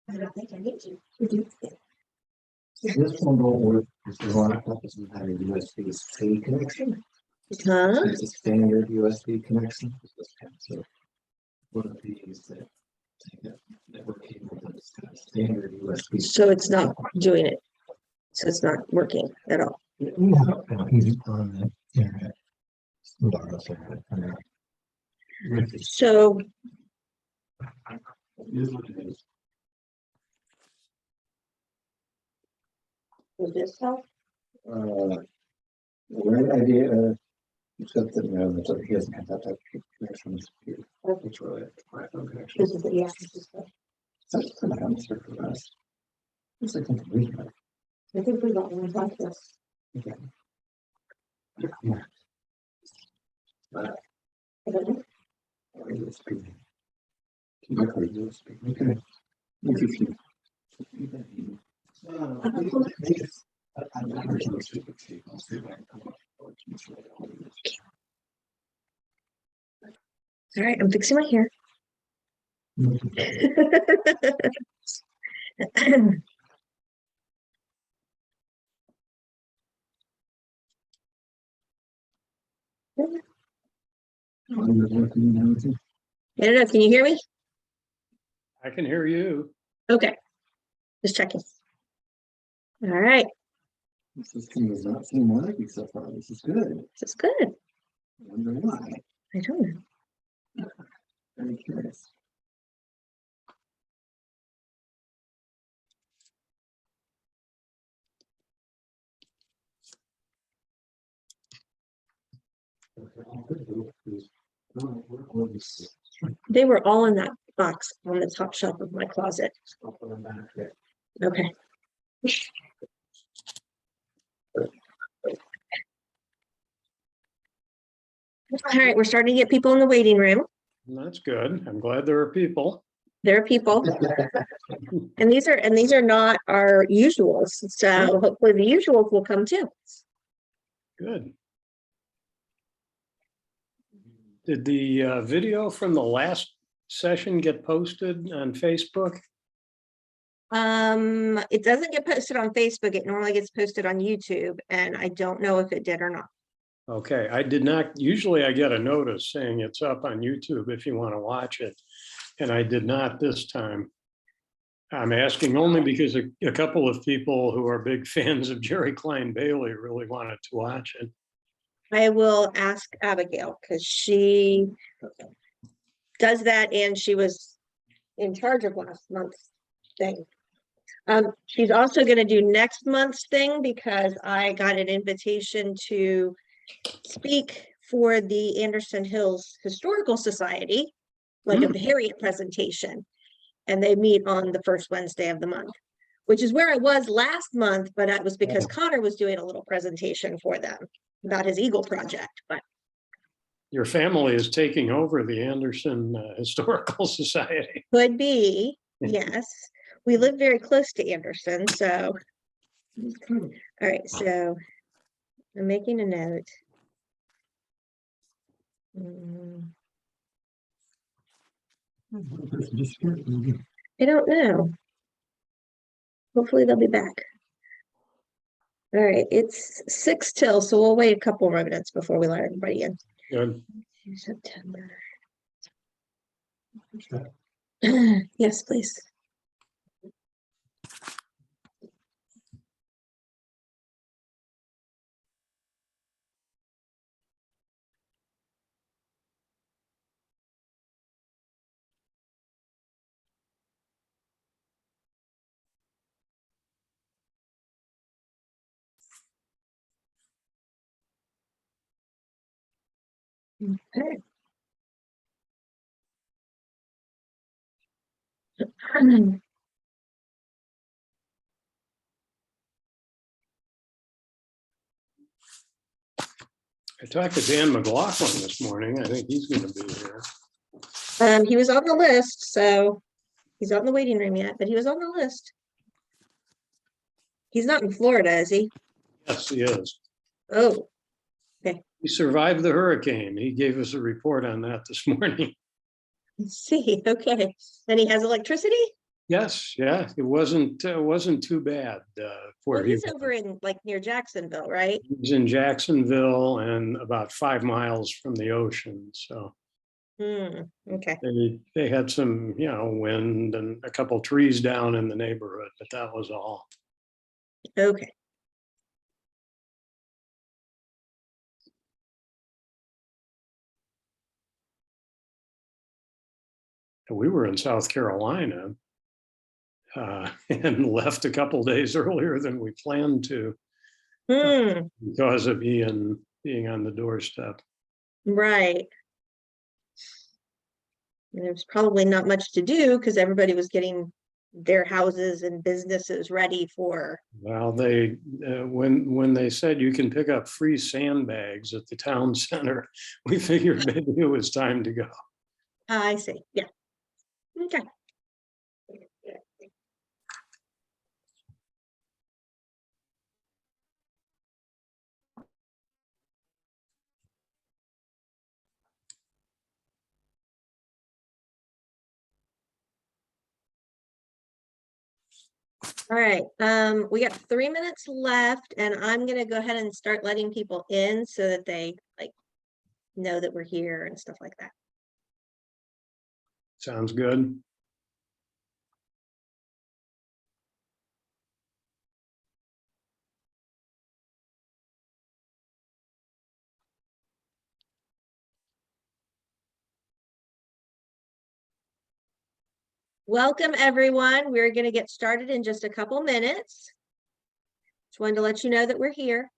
I don't think I need to. This one won't work because the laptop doesn't have a USB-C connection. Huh? It's a standard USB connection. So one of these that take a network cable that's got a standard USB. So it's not doing it. So it's not working at all. No, he's on the internet. So Here's what it is. will this help? The right idea, except that he doesn't have that type of connection. It's really a connection. This is the That's kind of answer for us. It's like something we have. I think we got one like this. Okay. Yeah. I don't know. USB. USB. Okay. Look if you. All right, I'm fixing my hair. I don't know. Can you hear me? I can hear you. Okay. Just checking. All right. This system does not seem like it so far. This is good. This is good. I wonder why. I don't know. Very curious. They were all in that box on the top shelf of my closet. Okay. All right, we're starting to get people in the waiting room. That's good. I'm glad there are people. There are people, and these are not our usuals. So hopefully the usuals will come too. Good. Did the video from the last session get posted on Facebook? It doesn't get posted on Facebook. It normally gets posted on YouTube, and I don't know if it did or not. Okay, I did not. Usually I get a notice saying it's up on YouTube if you want to watch it. And I did not this time. I'm asking only because a couple of people who are big fans of Jerry Klein Bailey really wanted to watch it. I will ask Abigail because she does that, and she was in charge of last month's thing. She's also going to do next month's thing because I got an invitation to speak for the Anderson Hills Historical Society, like a Harriet presentation, and they meet on the first Wednesday of the month, which is where I was last month, but that was because Connor was doing a little presentation for them about his Eagle project. But your family is taking over the Anderson Historical Society. Could be, yes. We live very close to Anderson, so. All right, so I'm making a note. I don't know. Hopefully they'll be back. All right, it's 6 till, so we'll wait a couple more minutes before we let everybody in. Good. September. Yes, please. Okay. I talked to Dan McLaughlin this morning. I think he's going to be here. He was on the list, so he's not in the waiting room yet, but he was on the list. He's not in Florida, is he? Yes, he is. Oh, He survived the hurricane. He gave us a report on that this morning. Let's see, okay. And he has electricity? Yes, yeah, it wasn't too bad. Well, Where he he's over in like near Jacksonville, right? was in Jacksonville and about 5 miles from the ocean. So Okay. they had some, wind and a couple trees down in the neighborhood, but that was all. Okay. We were in South Carolina and left a couple days earlier than we planned to because of Ian being on the doorstep. Right. And there's probably not much to do because everybody was getting their houses and businesses ready for. Well, they when they said you can pick up free sandbags at the town center, we figured maybe it was time to go. I see. Yeah. Okay. All right, we got 3 minutes left and I'm gonna go ahead and start letting people in so that they like know that we're here and stuff like that. Sounds good. Welcome, everyone. We're gonna get started in just a couple minutes. Just wanted to let you know that we're here.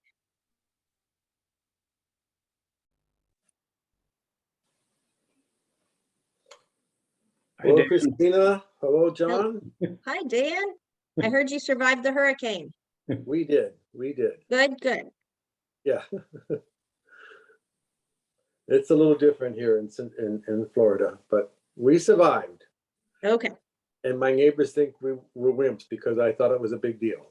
Hello, Christina. Hello, John. Hi, Dan. I heard you survived the hurricane. We did. Good, good. Yeah. It's a little different here in Florida, but we survived. Okay. And my neighbors think we were wimps because I thought it was a big deal.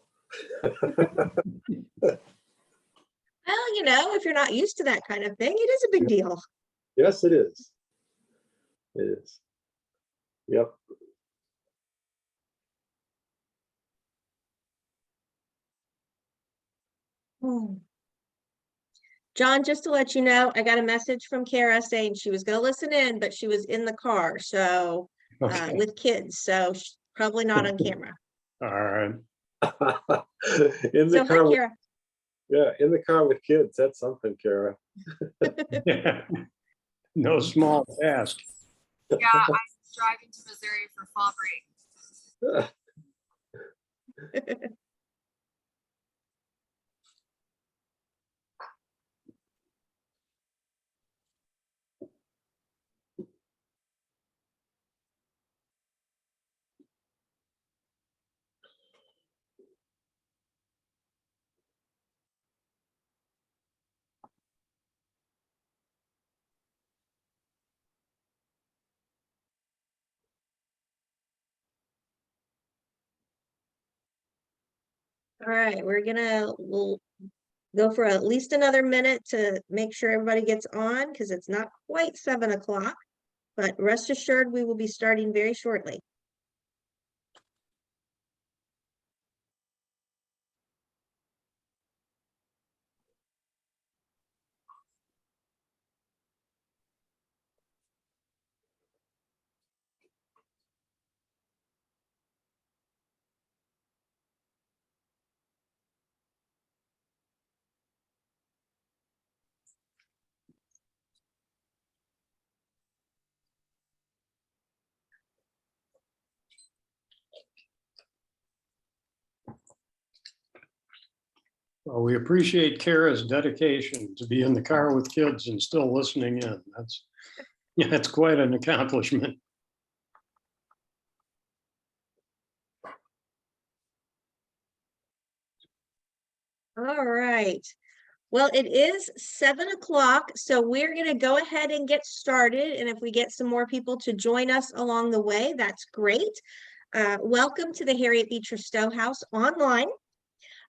Well, if you're not used to that kind of thing, it is a big deal. Yes, it is. It is. Yep. John, just to let you know, I got a message from Kara saying she was going to listen in, but she was in the car, so Okay. with kids, so she's probably not on camera. All right. In the So car. hi, Kara. Yeah, in the car with kids. That's something, Kara. Yeah. No small task. Yeah, I was driving to Missouri for fall break. All right, we'll go for at least another minute to make sure everybody gets on because it's not quite 7 o'clock, but rest assured we will be starting very shortly. Well, we appreciate Kara's dedication to be in the car with kids and still listening in. That's quite an accomplishment. All right. Well, it is 7 o'clock, so we're going to go ahead and get started. And if we get some more people to join us along the way, that's great. Welcome to the Harriet Beecher Stowe House online.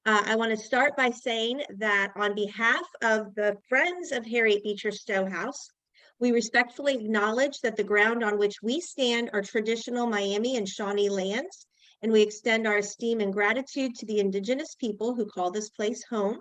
I want to start by saying that on behalf of the Friends of Harriet Beecher Stowe House, We respectfully acknowledge that the ground on which we stand are traditional Miami and Shawnee lands, and we extend our esteem and gratitude to the indigenous people who call this place home.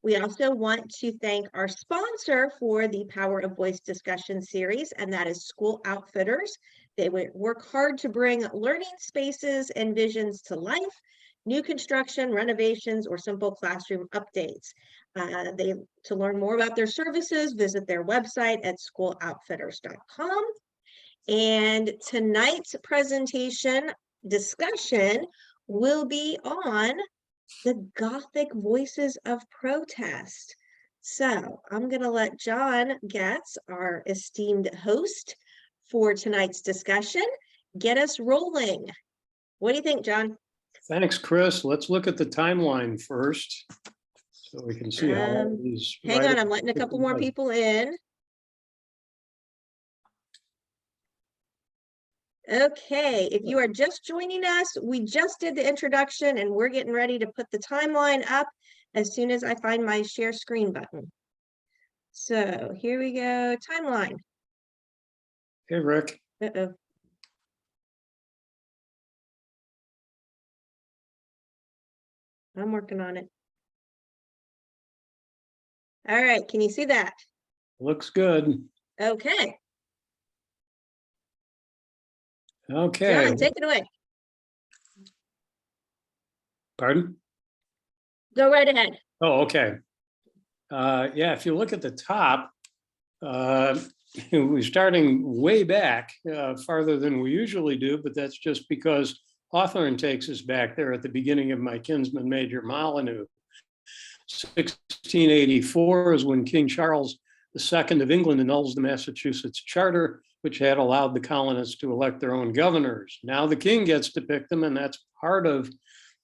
We also want to thank our sponsor for the Power of Voice discussion series, and that is School Outfitters. They work hard to bring learning spaces and visions to life, new construction, renovations, or simple classroom updates. To learn more about their services, visit their website at schooloutfitters.com. And tonight's presentation discussion will be on the Gothic voices of protest. So I'm going to let John Getz, our esteemed host for tonight's discussion, get us rolling. What do you think, John? Thanks, Chris. Let's look at the timeline first, so we can see how all these. Hang on, I'm letting a couple more people in. Okay, if you are just joining us, we just did the introduction and we're getting ready to put the timeline up as soon as I find my share screen button. So here we go, timeline. Hey, Rick. Uh-oh. I'm working on it. All right, can you see that? Looks good. Okay, Okay. John, take it away. Pardon? Go right ahead. Oh, okay. Yeah, if you look at the top, we're starting way back, farther than we usually do, but that's just because Hawthorne takes us back there at the beginning of my kinsman, Major Molineaux. 1684 is when King Charles II of England annuls the Massachusetts Charter, which had allowed the colonists to elect their own governors. Now the king gets to pick them, and that's part of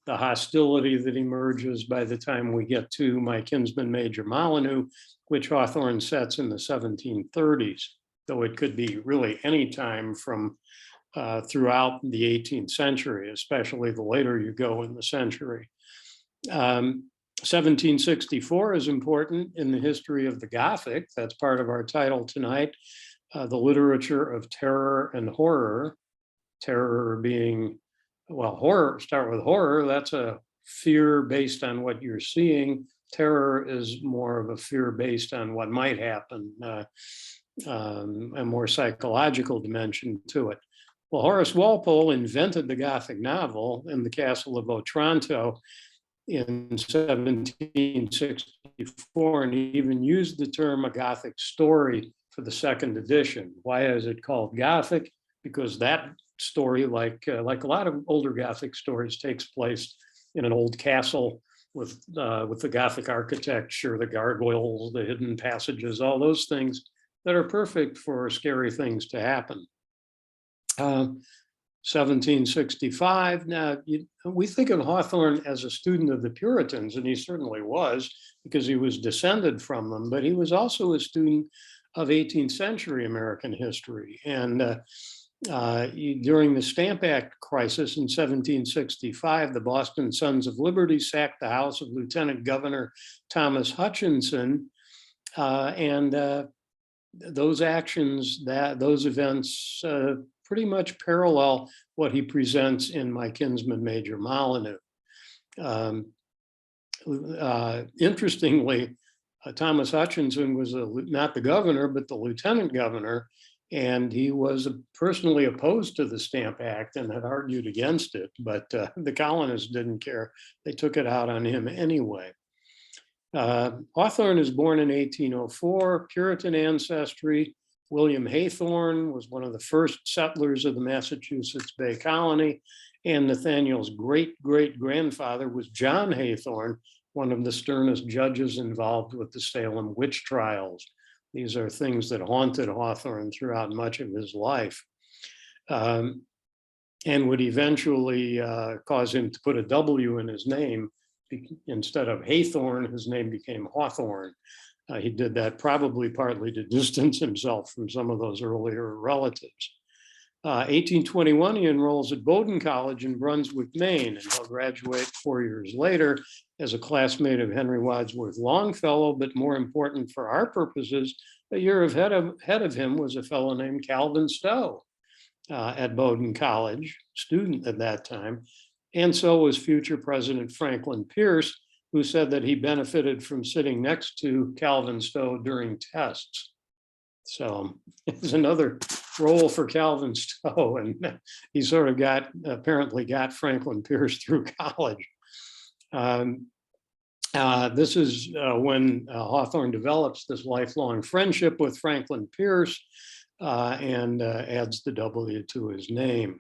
the hostility that emerges by the time we get to my kinsman, Major Molineaux, which Hawthorne sets in the 1730s, though it could be really any time from throughout the 18th century, especially the later you go in the century. 1764 is important in the history of the Gothic. That's part of our title tonight. The literature of terror and horror. Terror being, well, horror, start with horror. That's a fear based on what you're seeing. Terror is more of a fear based on what might happen, a more psychological dimension to it. Well, Horace Walpole invented the Gothic novel in the Castle of Otronto in 1764, and he even used the term a Gothic story for the second edition. Why is it called Gothic? Because that story, like a lot of older Gothic stories, takes place in an old castle with the Gothic architecture, the gargoyles, the hidden passages, all those things that are perfect for scary things to happen. 1765. Now, we think of Hawthorne as a student of the Puritans, and he certainly was, because he was descended from them, but he was also a student of 18th century American history. And during the Stamp Act crisis in 1765, the Boston Sons of Liberty sacked the house of Lieutenant Governor Thomas Hutchinson, and those actions, those events pretty much parallel what he presents in my kinsman, Major Molineaux. Interestingly, Thomas Hutchinson was not the governor, but the lieutenant governor, and he was personally opposed to the Stamp Act and had argued against it, but the colonists didn't care. They took it out on him anyway. Hawthorne is born in 1804, Puritan ancestry. William Hawthorne was one of the first settlers of the Massachusetts Bay Colony, and Nathaniel's great-great-grandfather was John Hawthorne, one of the sternest judges involved with the Salem witch trials. These are things that haunted Hawthorne throughout much of his life, and would eventually cause him to put a W in his name. Instead of Hawthorne, his name became Hawthorne. He did that probably partly to distance himself from some of those earlier relatives. 1821, he enrolls at Bowdoin College in Brunswick, Maine, and he'll graduate 4 years later as a classmate of Henry Wadsworth Longfellow, but more important for our purposes, a year ahead of him was a fellow named Calvin Stowe at Bowdoin College, student at that time, and so was future President Franklin Pierce, who said that he benefited from sitting next to Calvin Stowe during tests. So it's another role for Calvin Stowe, and he sort of apparently got Franklin Pierce through college. This is when Hawthorne develops this lifelong friendship with Franklin Pierce and adds the W to his name.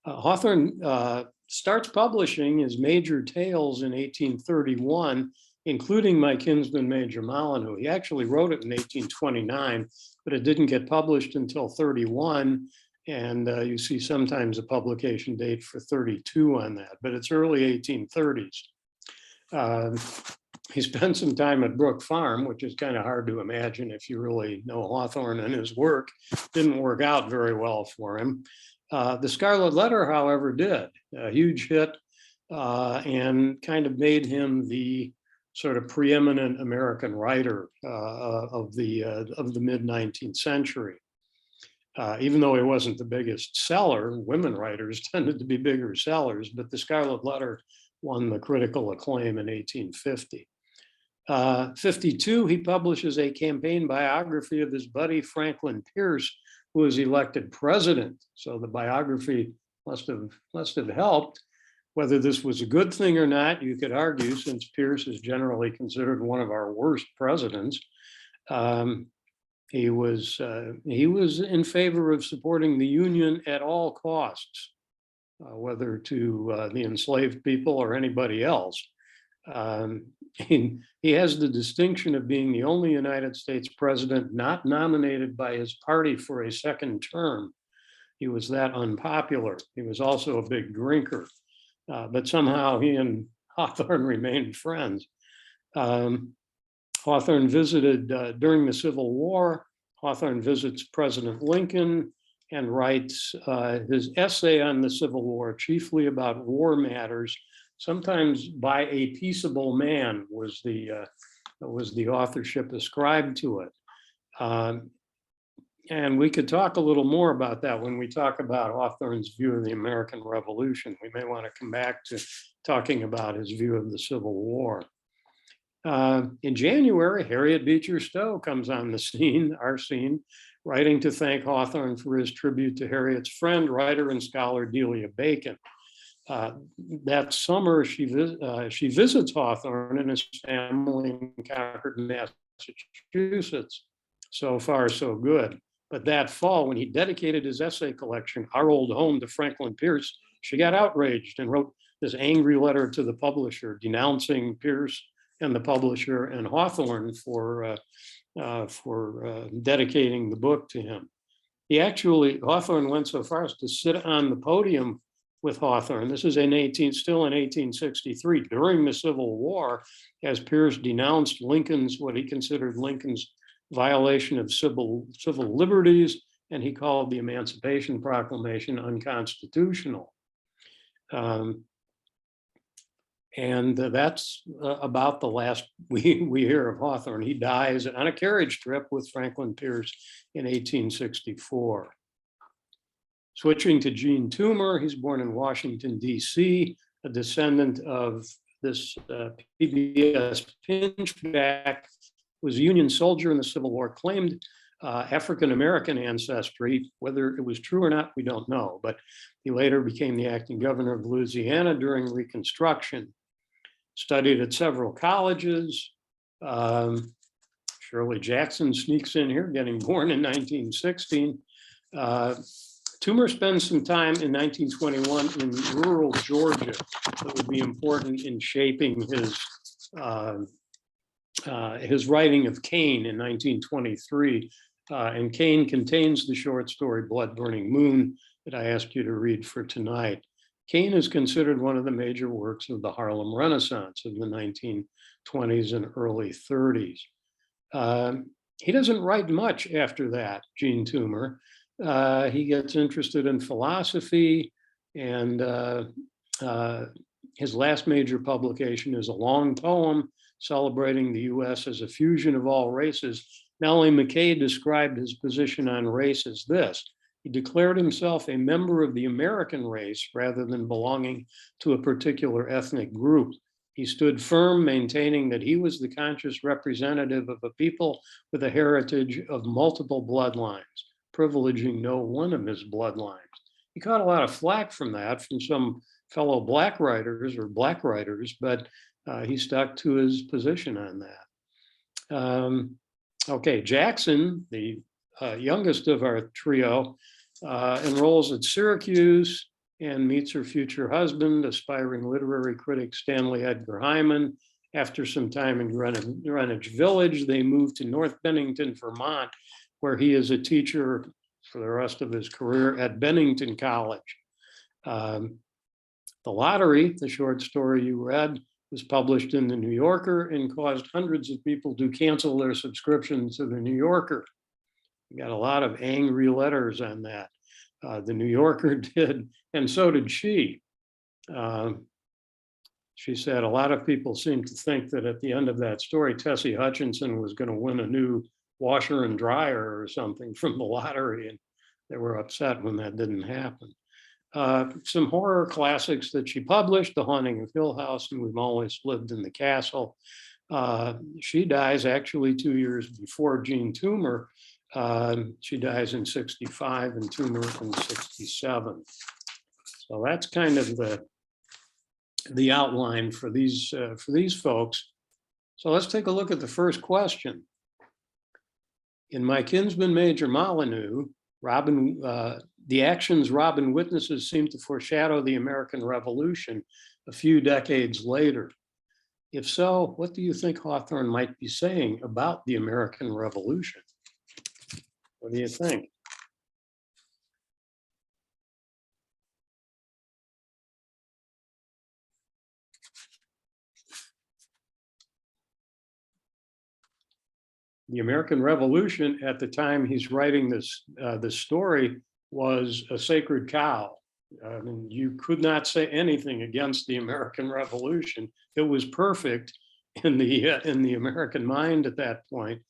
Hawthorne starts publishing his major tales in 1831, including My Kinsman, Major Molineaux. He actually wrote it in 1829, but it didn't get published until 31. And you see sometimes a publication date for 32 on that, but it's early 1830s. He spent some time at Brook Farm, which is kind of hard to imagine if you really know Hawthorne and his work. Didn't work out very well for him. The Scarlet Letter, however, did. A huge hit and kind of made him the sort of preeminent American writer of the mid-19th century. Even though he wasn't the biggest seller, women writers tended to be bigger sellers, but the Scarlet Letter won the critical acclaim in 1850. 52, he publishes a campaign biography of his buddy Franklin Pierce, who was elected president. So the biography must have helped. Whether this was a good thing or not, you could argue, since Pierce is generally considered one of our worst presidents. He was in favor of supporting the Union at all costs, whether to the enslaved people or anybody else. He has the distinction of being the only United States president not nominated by his party for a second term. He was that unpopular. He was also a big drinker, but somehow he and Hawthorne remained friends. Hawthorne visited during the Civil War. Hawthorne visits President Lincoln and writes his essay on the Civil War, chiefly about war matters. Sometimes by a peaceable man was the authorship ascribed to it. And we could talk a little more about that when we talk about Hawthorne's view of the American Revolution. We may want to come back to talking about his view of the Civil War. In January, Harriet Beecher Stowe comes on the scene, our scene, writing to thank Hawthorne for his tribute to Harriet's friend, writer and scholar Delia Bacon. That summer, she visits Hawthorne and his family in Concord, Massachusetts. So far, so good. But that fall, when he dedicated his essay collection, Our Old Home, to Franklin Pierce, she got outraged and wrote this angry letter to the publisher denouncing Pierce and the publisher and Hawthorne for dedicating the book to him. Hawthorne went so far as to sit on the podium with Hawthorne. This is still in 1863, during the Civil War, as Pierce denounced what he considered Lincoln's violation of civil liberties, and he called the Emancipation Proclamation unconstitutional. And that's about the last we hear of Hawthorne. He dies on a carriage trip with Franklin Pierce in 1864. Switching to Gene Toomer, he's born in Washington, D.C., a descendant of this PBS pinchback, was a Union soldier in the Civil War, claimed African-American ancestry. Whether it was true or not, we don't know, but he later became the acting governor of Louisiana during Reconstruction. Studied at several colleges. Shirley Jackson sneaks in here, getting born in 1916. Toomer spends some time in 1921 in rural Georgia that would be important in shaping his writing of Cain in 1923. And Cain contains the short story Blood Burning Moon that I asked you to read for tonight. Cain is considered one of the major works of the Harlem Renaissance of the 1920s and early 30s. He doesn't write much after that, Gene Toomer. he gets interested in philosophy, and his last major publication is a long poem celebrating the US as a fusion of all races. Nellie McKay described his position on race as this: he declared himself a member of the American race rather than belonging to a particular ethnic group. He stood firm, maintaining that he was the conscious representative of a people with a heritage of multiple bloodlines, privileging no one of his bloodlines. He caught a lot of flack from that from some fellow black writers, but he stuck to his position on that. Okay, Jackson, the youngest of our trio, enrolls at Syracuse and meets her future husband, aspiring literary critic Stanley Edgar Hyman. After some time in Greenwich Village, they move to North Bennington, Vermont, where he is a teacher for the rest of his career at Bennington College. The Lottery, the short story you read, was published in the New Yorker and caused hundreds of people to cancel their subscription to the New Yorker. We got a lot of angry letters on that. The New Yorker did, and so did she. She said a lot of people seem to think that at the end of that story, Tessie Hutchinson was going to win a new washer and dryer or something from the lottery, and they were upset when that didn't happen. Some horror classics that she published: The Haunting of Hill House and We've Always Lived in the Castle. She dies actually 2 years before Jean Toomer. She dies in 65 and Toomer in 67. So that's kind of the outline for these folks. So let's take a look at the first question. In my kinsman Major Molineaux, the actions Robin witnesses seem to foreshadow the American Revolution a few decades later. If so, what do you think Hawthorne might be saying about the American Revolution? What do you think? The American Revolution, at the time he's writing this story, was a sacred cow. I mean, you could not say anything against the American Revolution. It was perfect in the American mind at that point,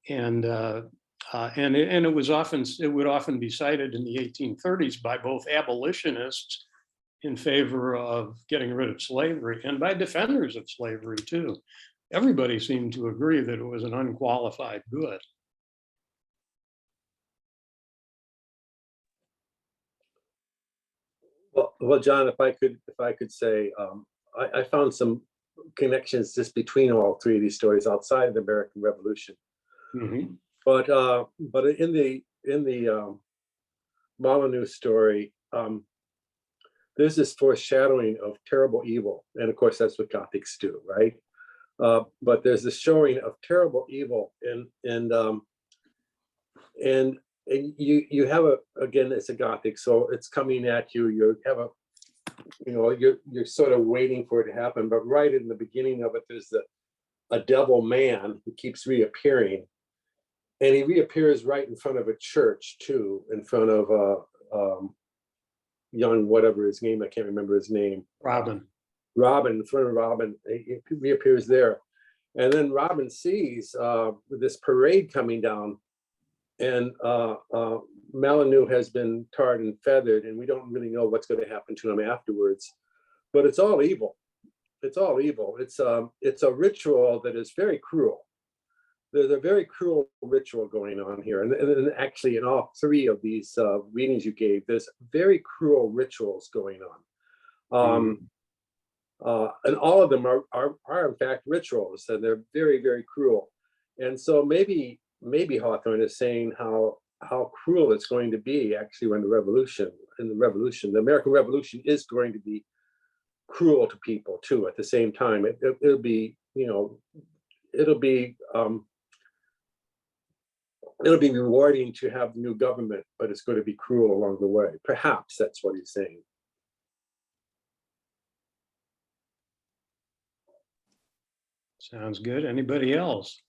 and it would often be cited in the 1830s by both abolitionists in favor of getting rid of slavery and by defenders of slavery too. Everybody seemed to agree that it was an unqualified good. Well, John, if I could say, I found some connections just between all three of these stories outside of the American Revolution. Mm-hmm. But in the Molineaux story, there's this foreshadowing of terrible evil, and of course that's what Gothics do, right? But there's this showing of terrible evil, and you have again, it's a Gothic, so it's coming at you. You're sort of waiting for it to happen, but right in the beginning of it, there's a devil man who keeps reappearing, and he reappears right in front of a church too, in front of young whatever his name, I can't remember his name. Robin, in front of Robin, he reappears there. And then Robin sees this parade coming down, and Molineaux has been tarred and feathered, and we don't really know what's going to happen to him afterwards. But it's all evil. It's all evil. It's a ritual that is very cruel. There's a very cruel ritual going on here. And actually in all three of these readings you gave, there's very cruel rituals going on. And all of them are in fact rituals, and they're very, very cruel. And so maybe Hawthorne is saying how cruel it's going to be actually when the American Revolution is going to be cruel to people too. At the same time, it'll be rewarding to have new government, but it's going to be cruel along the way. Perhaps that's what he's saying. sounds good. Anybody else?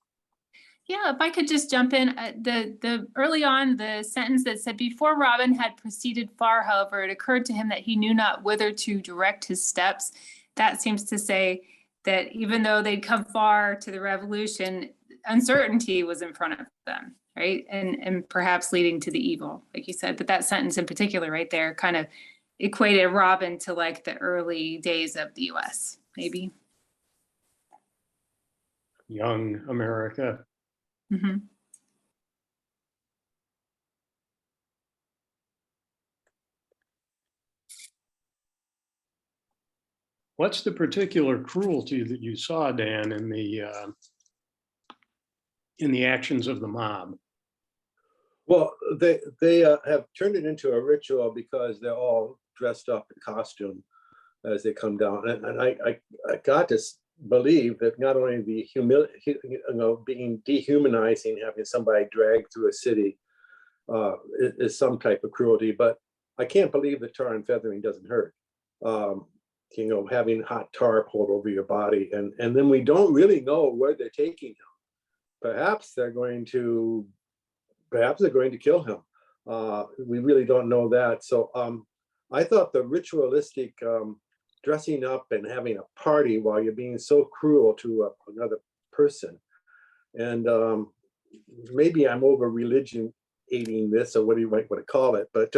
Yeah, if I could just jump in, the early on, the sentence that said, before Robin had proceeded far, however, it occurred to him that he knew not whither to direct his steps. That seems to say that even though they'd come far to the revolution, uncertainty was in front of them, right? And perhaps leading to the evil, like you said. But that sentence in particular right there kind of equated Robin to like the early days of the US, maybe. Young America. Mm-hmm. What's the particular cruelty that you saw, Dan, in the actions of the mob? Well, they have turned it into a ritual because they're all dressed up in costume as they come down. And I got to believe that not only the being dehumanizing, having somebody dragged through a city is some type of cruelty, but I can't believe that tar and feathering doesn't hurt. Having hot tar poured over your body, and then we don't really know where they're taking him. Perhaps they're going to kill him. We really don't know that. So I thought the ritualistic dressing up and having a party while you're being so cruel to another person, and maybe I'm over religion aiding this, or what do you might want to call it, but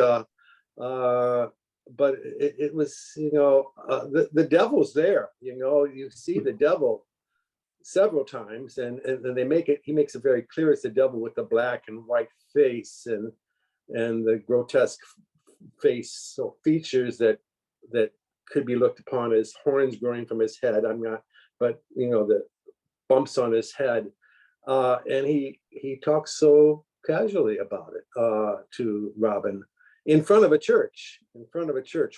it was, the devil's there. You see the devil several times, and he makes it very clear it's the devil with the black and white face and the grotesque face features that could be looked upon as horns growing from his head. But the bumps on his head, and he talks so casually about it to Robin in front of a church,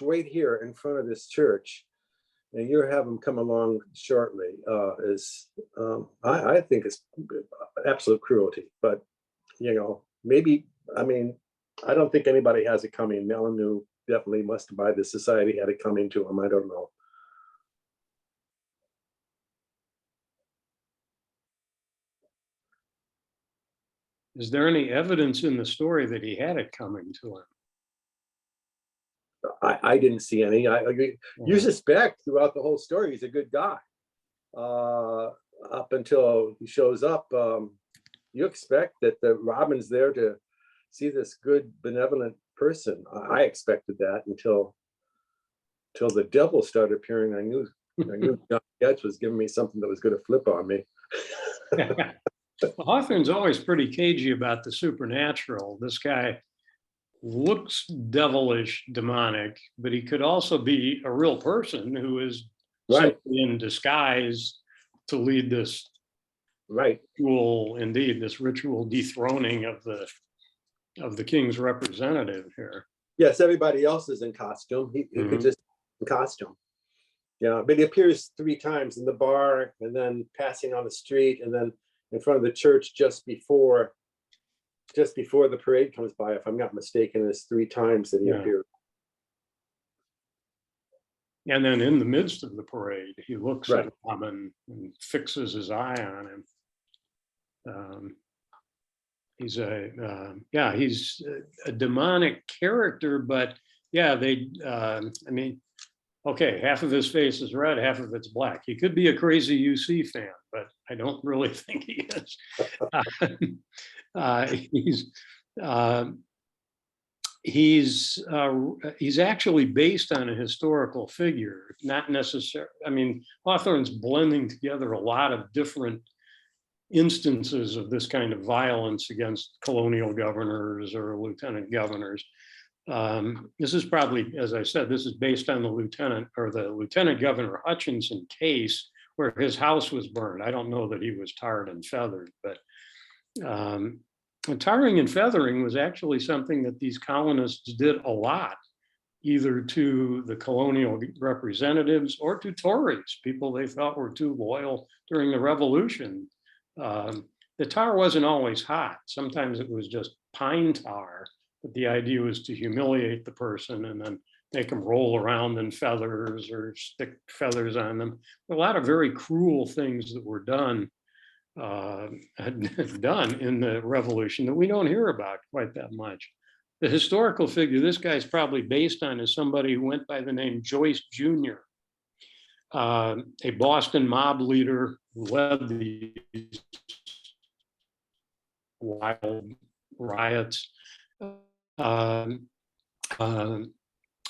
wait here in front of this church, and you have him come along shortly. I think it's absolute cruelty, but maybe, I don't think anybody has it coming. Molineaux definitely must, by the society, had it coming to him. I don't know. Is there any evidence in the story that he had it coming to him? I didn't see any. You suspect throughout the whole story he's a good guy. Up until he shows up, you expect that the Robin's there to see this good, benevolent person. I expected that until the devil started appearing. I knew Getz was giving me something that was going to flip on me. Hawthorne's always pretty cagey about the supernatural. This guy looks devilish, demonic, but he could also be a real person who is right in disguise to lead this ritual dethroning of the king's representative here. Yes, everybody else is in costume. He could just in costume. Yeah, but he appears 3 times in the bar, and then passing on the street, and then in front of the church just before the parade comes by. If I'm not mistaken, it's 3 times that he appears. And then in the midst of the parade, he looks at Robin and fixes his eye on him. He's a demonic character, but okay, half of his face is red, half of it's black. He could be a crazy UC fan, but I don't really think he is. He's actually based on a historical figure, not necessarily. Hawthorne's blending together a lot of different instances of this kind of violence against colonial governors or lieutenant governors. This is probably, as I said, this is based on the Lieutenant Governor Hutchinson case where his house was burned. I don't know that he was tarred and feathered, but tarring and feathering was actually something that these colonists did a lot, either to the colonial representatives or to Tories, people they thought were too loyal during the Revolution. The tar wasn't always hot. Sometimes it was just pine tar, but the idea was to humiliate the person and then make them roll around in feathers or stick feathers on them. A lot of very cruel things that were done had done in the revolution that we don't hear about quite that much. The historical figure this guy's probably based on is somebody who went by the name Joyce Jr., a Boston mob leader who led the wild riots. And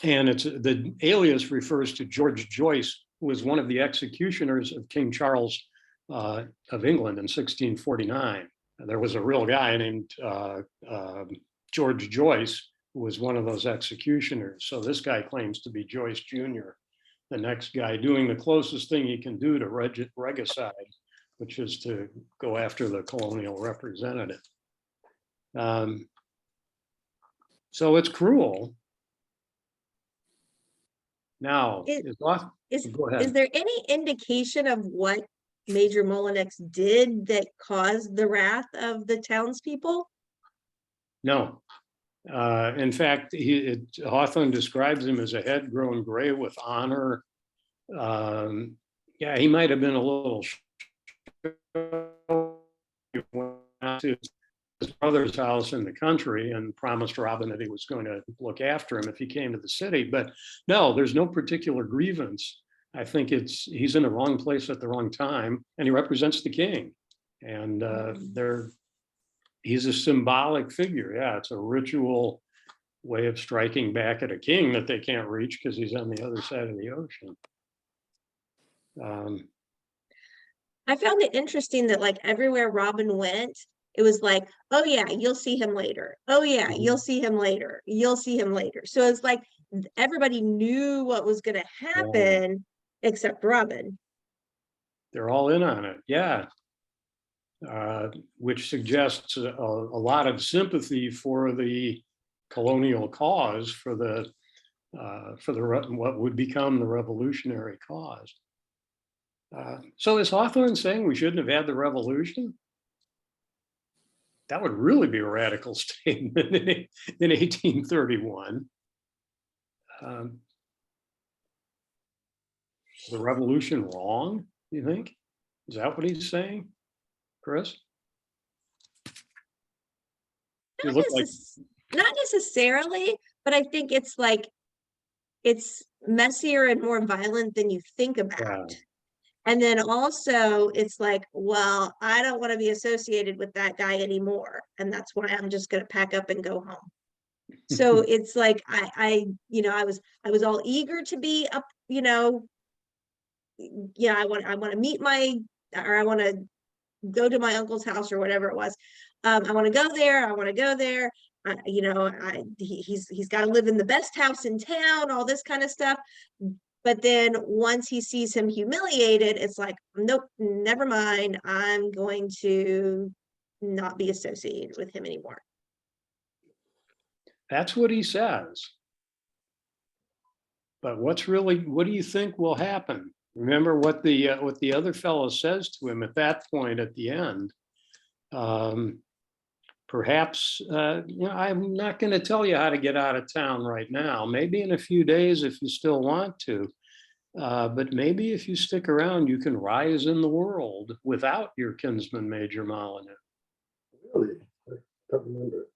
it's the alias refers to George Joyce, who was one of the executioners of King Charles of England in 1649. There was a real guy named George Joyce, who was one of those executioners. So this guy claims to be Joyce Jr., the next guy doing the closest thing he can do to regicide, which is to go after the colonial representative. So it's cruel. Now, go ahead. Is there any indication of what Major Molineaux did that caused the wrath of the townspeople? No. In fact, Hawthorne describes him as a head grown gray with honor. Yeah, he might have been a little. He went to his brother's house in the country and promised Robin that he was going to look after him if he came to the city. But no, there's no particular grievance. I think he's in the wrong place at the wrong time, and he represents the king. And he's a symbolic figure. Yeah, it's a ritual way of striking back at a king that they can't reach because he's on the other side of the ocean. I found it interesting that like everywhere Robin went, it was like, oh yeah, you'll see him later. Oh yeah, you'll see him later. You'll see him later. So it's like everybody knew what was going to happen except Robin. They're all in on it. Yeah. Which suggests a lot of sympathy for the colonial cause, for the what would become the revolutionary cause. So is Hawthorne saying we shouldn't have had the revolution? That would really be a radical statement in 1831. The revolution wrong, you think? Is that what he's saying, Chris? Not necessarily, but I think it's like it's messier and more violent than you think about. Yeah. And then also it's like, well, I don't want to be associated with that guy anymore. And that's why I'm just going to pack up and go home. So it's like, I was all eager to be up, I want to meet I want to go to my uncle's house or whatever it was. I want to go there. He's got to live in the best house in town, all this kind of stuff. But then once he sees him humiliated, it's like, nope, never mind. I'm going to not be associated with him anymore. That's what he says. But what do you think will happen? Remember what the other fellow says to him at that point at the end. Perhaps, I'm not going to tell you how to get out of town right now. Maybe in a few days if you still want to. But maybe if you stick around, you can rise in the world without your kinsman, Major Molineaux. Really? I don't remember.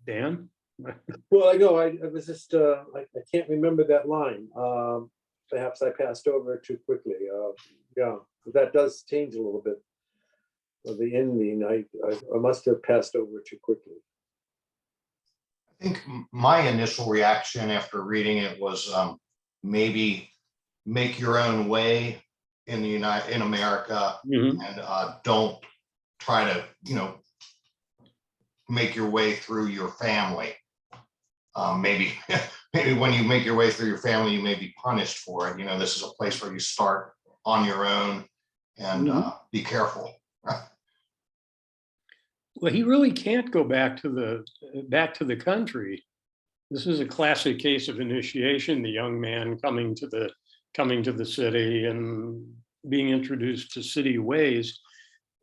Dan? Well, I know, I was just, I can't remember that line. Perhaps I passed over it too quickly. Yeah, that does change a little bit. The ending, I must have passed over it too quickly. I think my initial reaction after reading it was maybe make your own way in America, Mm-hmm. and don't try to, make your way through your family. Maybe when you make your way through your family, you may be punished for it. This is a place where you start on your own, and be careful. Well, he really can't go back to the country. This is a classic case of initiation. The young man coming to the city and being introduced to city ways,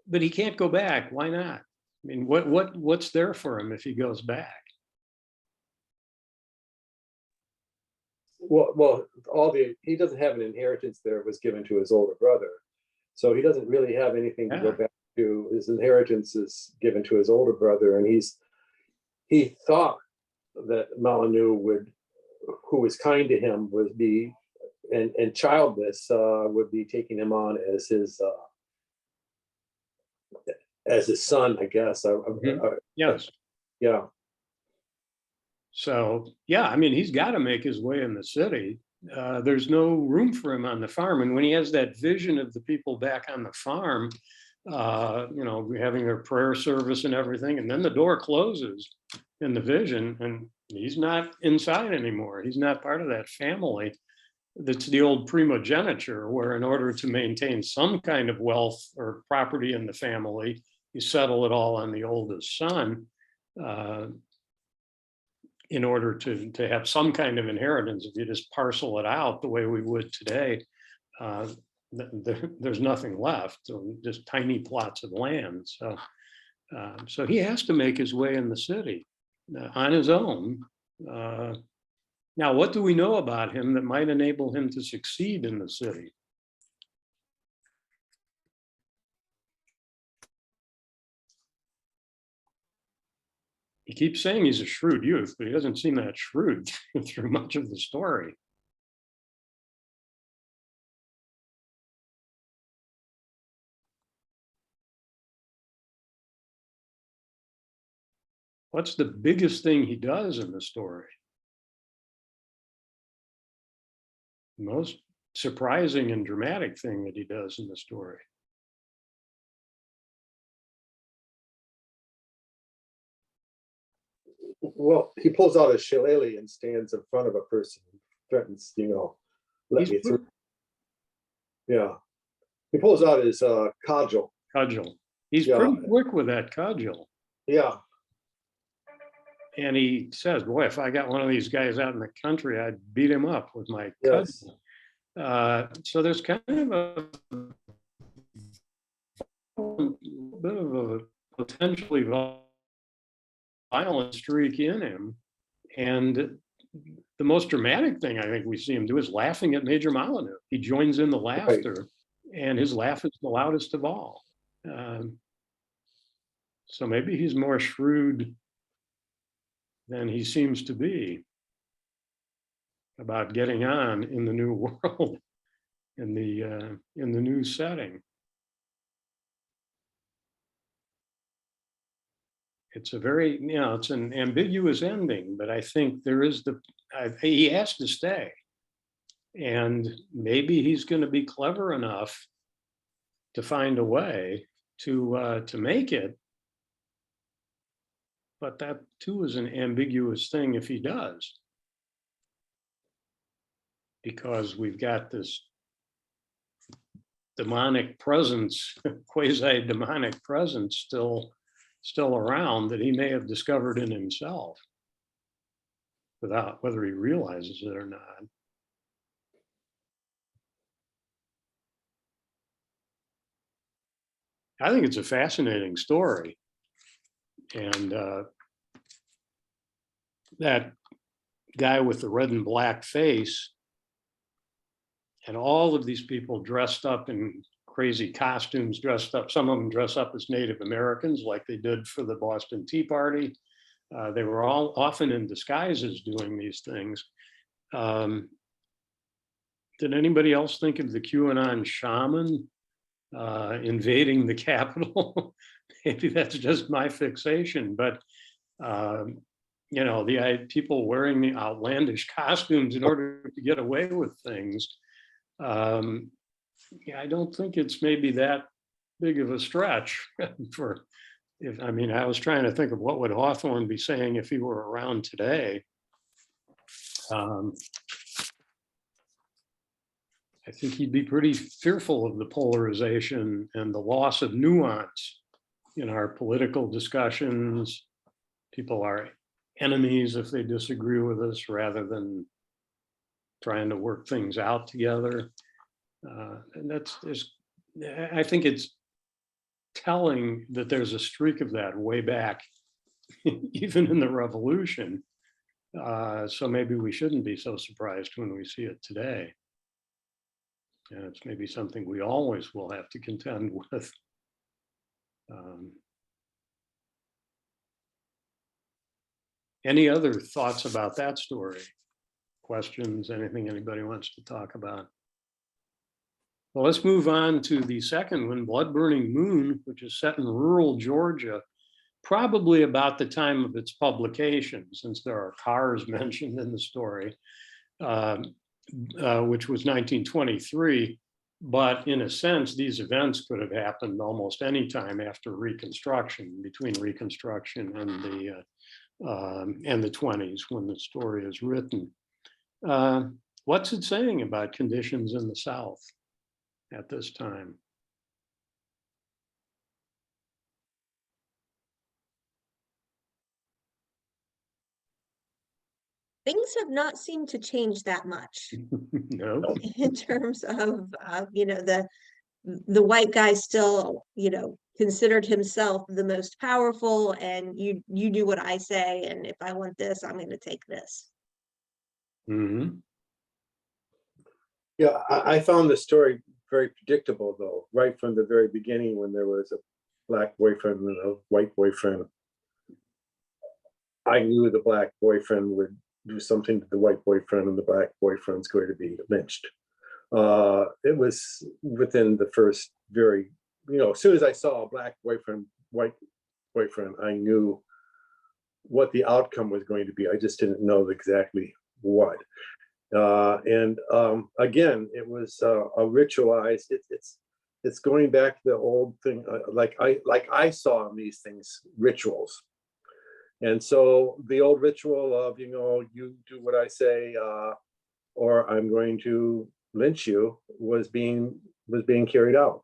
but he can't go back. Why not? I mean, what's there for him if he goes back? Well, he doesn't have an inheritance there. It was given to his older brother. So he doesn't really have anything to go Yeah. back to. His inheritance is given to his older brother, and he thought that Molineaux would, who was kind to him, would be, and childless, would be taking him on as his son, I guess. Yes. Yeah. So, yeah, I mean, he's got to make his way in the city. There's no room for him on the farm. And when he has that vision of the people back on the farm, having their prayer service and everything, and then the door closes in the vision, and he's not inside anymore. He's not part of that family. That's the old primogeniture, where in order to maintain some kind of wealth or property in the family, you settle it all on the oldest son. In order to have some kind of inheritance. If you just parcel it out the way we would today, there's nothing left, so just tiny plots of land. So he has to make his way in the city on his own. Now, what do we know about him that might enable him to succeed in the city? He keeps saying he's a shrewd youth, but he doesn't seem that shrewd through much of the story. What's the biggest thing he does in the story? The most surprising and dramatic thing that he does in the story. Well, he pulls out a shillelagh and stands in front of a person and threatens, let He's me through. Yeah. He pulls out his cudgel. Cudgel. He's Yeah. pretty quick with that cudgel. Yeah. And he says, boy, if I got one of these guys out in the country, I'd beat him up with my Yes. cudgel. So there's kind of a bit of a potentially violent streak in him. And the most dramatic thing I think we see him do is laughing at Major Molineaux. He joins in the laughter, and his laugh is the loudest of all. So maybe he's more shrewd than he seems to be about getting on in the new world, in the new setting. It's a very, it's an ambiguous ending, but I think there is he has to stay. And maybe he's going to be clever enough to find a way to make it. But that too is an ambiguous thing if he does. Because we've got this demonic presence, quasi-demonic presence still around that he may have discovered in himself without whether he realizes it or not. I think it's a fascinating story. And that guy with the red and black face and all of these people dressed up in crazy costumes, dressed up, some of them dress up as Native Americans like they did for the Boston Tea Party. They were all often in disguises doing these things. Did anybody else think of the QAnon shaman invading the Capitol? Maybe that's just my fixation, but the people wearing the outlandish costumes in order to get away with things. I don't think it's maybe that big of a stretch I was trying to think of what would Hawthorne be saying if he were around today. I think he'd be pretty fearful of the polarization and the loss of nuance in our political discussions. People are enemies if they disagree with us rather than trying to work things out together. And I think it's telling that there's a streak of that way back, even in the revolution. So maybe we shouldn't be so surprised when we see it today. And it's maybe something we always will have to contend with. Any other thoughts about that story? Questions, anything anybody wants to talk about? Well, let's move on to the second one, Blood Burning Moon, which is set in rural Georgia, probably about the time of its publication, since there are cars mentioned in the story, which was 1923. But in a sense, these events could have happened almost any time after Reconstruction, between Reconstruction and the 20s when the story is written. What's it saying about conditions in the South at this time? Things have not seemed to change that much No. in terms of, you know, the white guy still, you know, considered himself the most powerful, and you do what I say, and if I want this, I'm going to take this. Mm-hmm. Yeah, I found the story very predictable, though, right from the very beginning when there was a black boyfriend and a white boyfriend. I knew the black boyfriend would do something to the white boyfriend, and the black boyfriend's going to be lynched. It was within the first very, you know, as soon as I saw a black boyfriend, white boyfriend, I knew what the outcome was going to be. I just didn't know exactly what. Again, it was a ritualized. It's going back to the old thing, like I saw in these things, rituals. And so the old ritual of, you know, you do what I say, or I'm going to lynch you, was being carried out.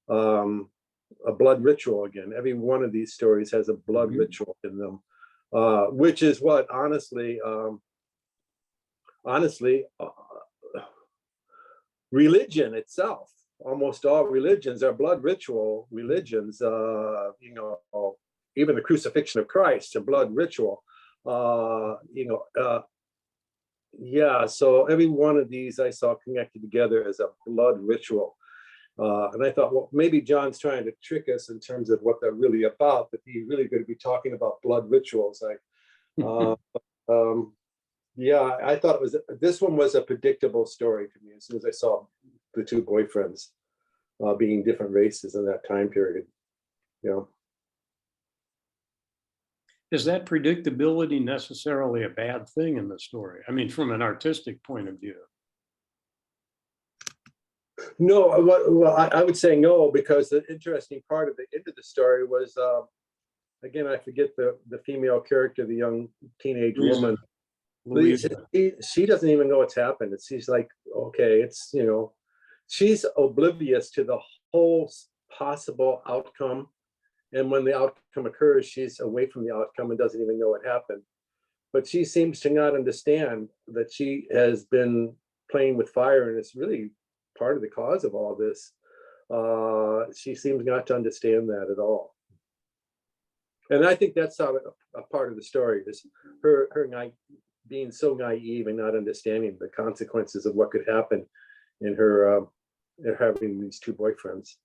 A blood ritual again. Every one of these stories has a blood ritual in them, which is what honestly, religion itself. Almost all religions are blood ritual religions. You know, even the crucifixion of Christ, a blood ritual. Yeah, so every one of these I saw connected together as a blood ritual. And I thought, well, maybe John's trying to trick us in terms of what they're really about, but he's really going to be talking about blood rituals. Yeah, I thought this one was a predictable story to me as soon as I saw the two boyfriends being different races in that time period. You know. Is that predictability necessarily a bad thing in the story? I mean, from an artistic point of view. No, well, I would say no, because the interesting part of the end of the story was, again, I forget the female character, the young teenage woman. She doesn't even know what's happened. She's like, okay, it's, you know, she's oblivious to the whole possible outcome. And when the outcome occurs, she's away from the outcome and doesn't even know what happened. But she seems to not understand that she has been playing with fire, and it's really part of the cause of all this. She seems not to understand that at all. And I think that's how a part of the story is her being so naive and not understanding the consequences of what could happen in her having these two boyfriends.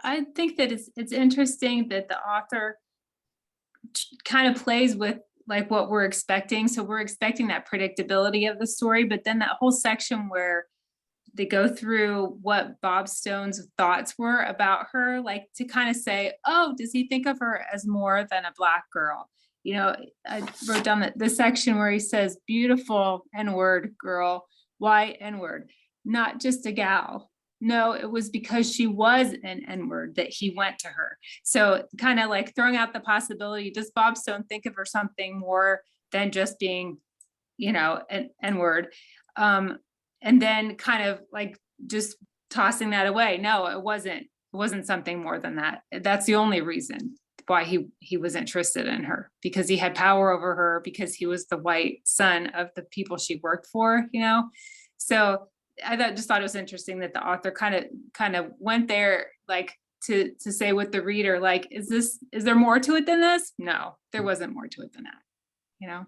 I think that it's interesting that the author kind of plays with like what we're expecting. So we're expecting that predictability of the story, but then that whole section where they go through what Bob Stone's thoughts were about her, like to kind of say, oh, does he think of her as more than a Black girl? You know, I wrote down the section where he says, beautiful N-word girl, why N-word? Not just a gal. No, it was because she was an N-word that he went to her. So kind of like throwing out the possibility, does Bob Stone think of her something more than just being, you know, an N-word? And then kind of like just tossing that away. No, it wasn't something more than that. That's the only reason why he was interested in her, because he had power over her, because he was the white son of the people she worked for, you know? So I just thought it was interesting that the author kind of went there, like to say with the reader, like, is there more to it than this? No, there wasn't more to it than that, you know?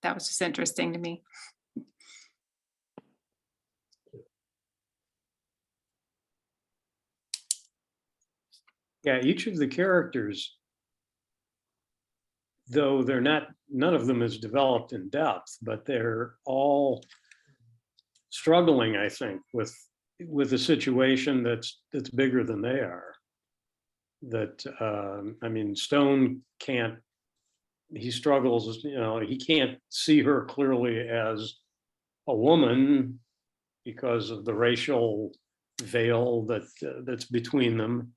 that was just interesting to me. Yeah, each of the characters, though they're not, none of them is developed in depth, but they're all struggling, I think, with a situation that's bigger than they are. That I mean, Stone can't, he struggles, you know, he can't see her clearly as a woman because of the racial veil that's between them.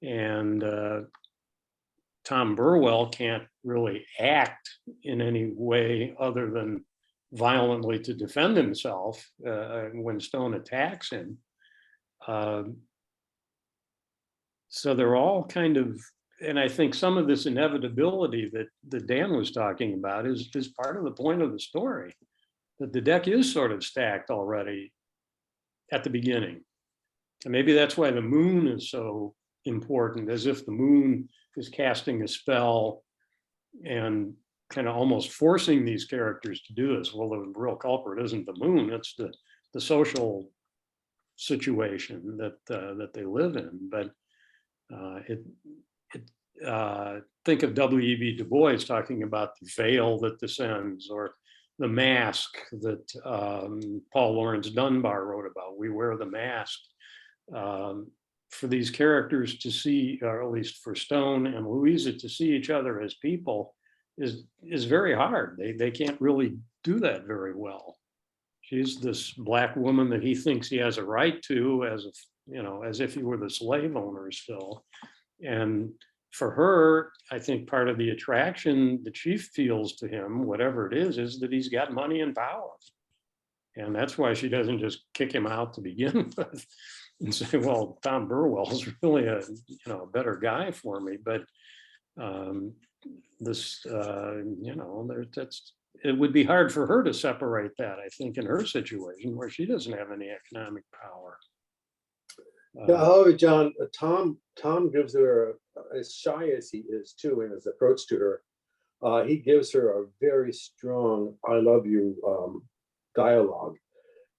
And Tom Burwell can't really act in any way other than violently to defend himself when Stone attacks him. So they're all kind of, and I think some of this inevitability that Dan was talking about is part of the point of the story, that the deck is sort of stacked already at the beginning. And maybe that's why the moon is so important, as if the moon is casting a spell and kind of almost forcing these characters to do this. Well, the real culprit isn't the moon, it's the social situation that they live in. But think of W.E.B. Du Bois talking about the veil that descends, or the mask that Paul Laurence Dunbar wrote about. We wear the mask. For these characters to see, or at least for Stone and Louisa to see each other as people is very hard. They can't really do that very well. She's this Black woman that he thinks he has a right to, as if, you know, as if he were the slave owner still. And for her, I think part of the attraction that she feels to him, whatever it is that he's got money and power. And that's why she doesn't just kick him out to begin with and say, well, Tom Burwell's really a better guy for me. But it would be hard for her to separate that, I think, in her situation where she doesn't have any economic power. However, John, Tom gives her, as shy as he is too in his approach to her, he gives her a very strong "I love you" dialogue,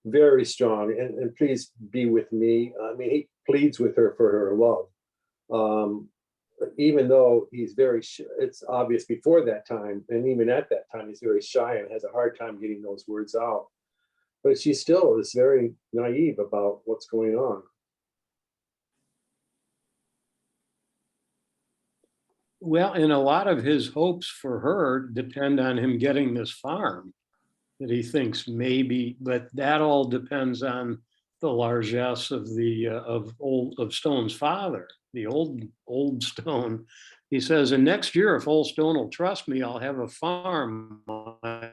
very strong, and please be with me. I mean, he pleads with her for her love, even though he's very. It's obvious before that time, and even at that time, he's very shy and has a hard time getting those words out. But she still is very naive about what's going on. Well, and a lot of his hopes for her depend on him getting this farm that he thinks maybe, but that all depends on the largesse of of Stone's father, the old Stone. He says, and next year, if old Stone will trust me, I'll have a farm. My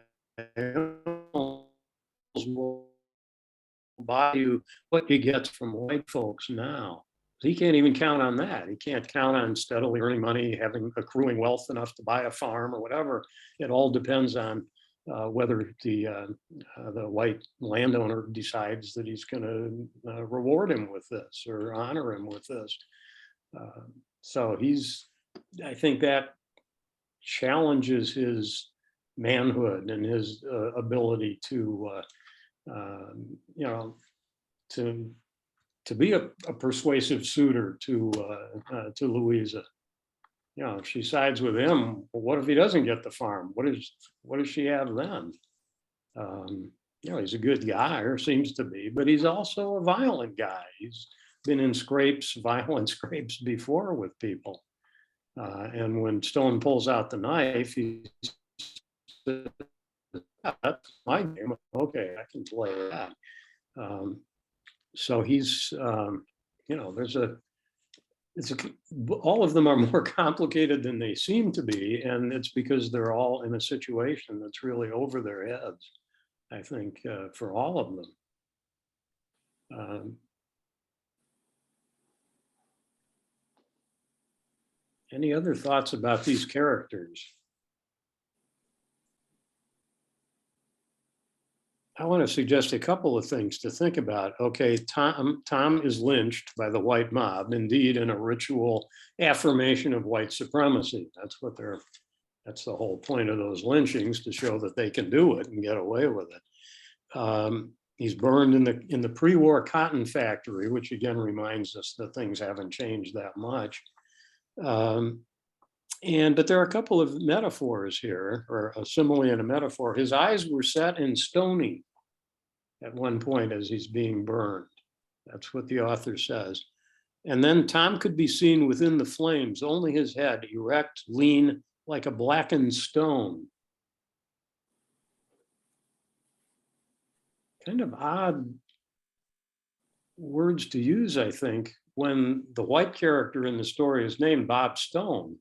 will buy you what you get from white folks now. He can't even count on that. He can't count on steadily earning money, accruing wealth enough to buy a farm or whatever. It all depends on whether the white landowner decides that he's going to reward him with this or honor him with this. So I think that challenges his manhood and his ability to be a persuasive suitor to Louisa. You know, if she sides with him, well, what if he doesn't get the farm? What does she have then? He's a good guy, or seems to be, but he's also a violent guy. He's been in violent scrapes before with people. And when Stone pulls out the knife, he says, that's my game. Okay, I can play that. So he's, all of them are more complicated than they seem to be, and it's because they're all in a situation that's really over their heads, I think, for all of them. Any other thoughts about these characters? I want to suggest a couple of things to think about. Okay, Tom is lynched by the white mob, indeed in a ritual affirmation of white supremacy. That's what they're That's the whole point of those lynchings, to show that they can do it and get away with it. He's burned in the pre-war cotton factory, which again reminds us that things haven't changed that much. But there are a couple of metaphors here, or a simile and a metaphor. His eyes were set in stony at one point as he's being burned. That's what the author says. And then Tom could be seen within the flames, only his head, erect, lean, like a blackened stone. Kind of odd words to use, I think, when the white character in the story is named Bob Stone.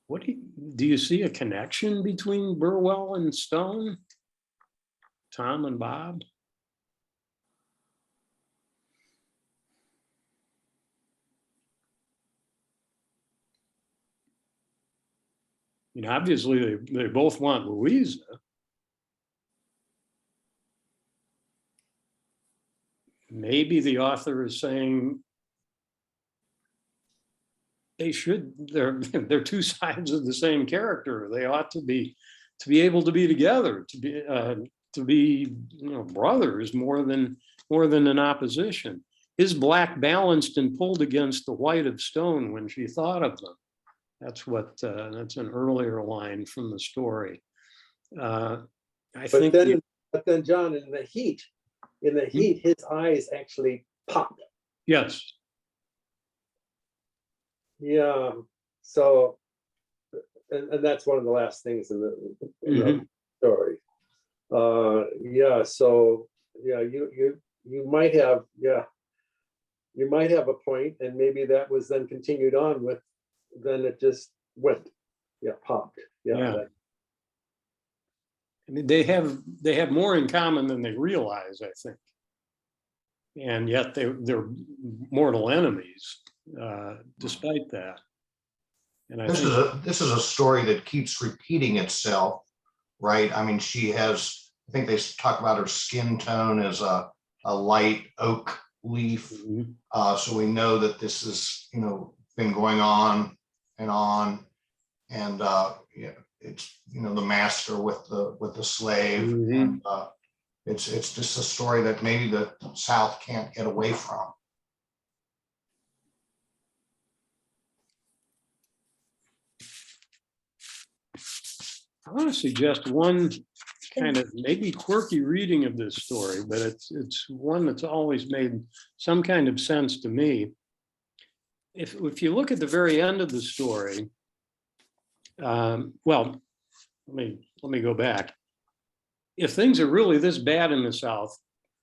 What do you see a connection between Burwell and Stone? Tom and Bob? I mean, obviously they both want Louisa. Maybe the author is saying they're two sides of the same character. They ought to be able to be together, to be brothers more than an opposition. His black balanced and pulled against the white of stone when she thought of them. That's an earlier line from the story. But then John, in the heat, his eyes actually pop. Yes. Yeah. So, and that's one of the last things in the story. Yeah. So, yeah, you might have, you might have a point, and maybe that was then continued on with. Then it just went, popped. Yeah. I mean, they have more in common than they realize, I think, and yet they're mortal enemies, despite that. And this is a story that keeps repeating itself, right? I mean, I think they talk about her skin tone as a light oak leaf, so we know that this is been going on, and it's the master with the slave, and it's just a story that maybe the South can't get away from. I want to suggest one kind of maybe quirky reading of this story, but it's one that's always made some kind of sense to me. If you look at the very end of the story, well, let me go back. If things are really this bad in the South,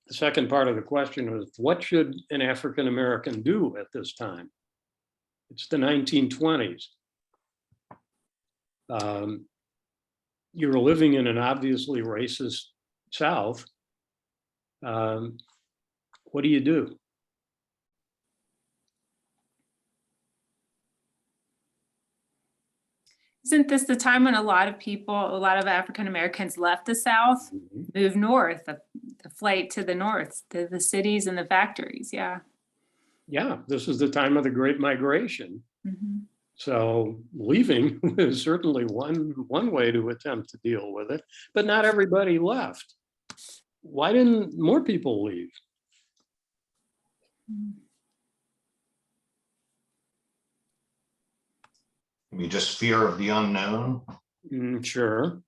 the second part of the question was, what should an African American do at this time? It's the 1920s. You're living in an obviously racist South. What do you do? Isn't this the time when a lot of African Americans left the South, moved north, the flight to the north, to the cities and the factories? Yeah. Yeah, this is the time of the Great Migration. So leaving is certainly one way to attempt to deal with it, but not everybody left. Why didn't more people leave? Maybe just fear of the unknown. Sure,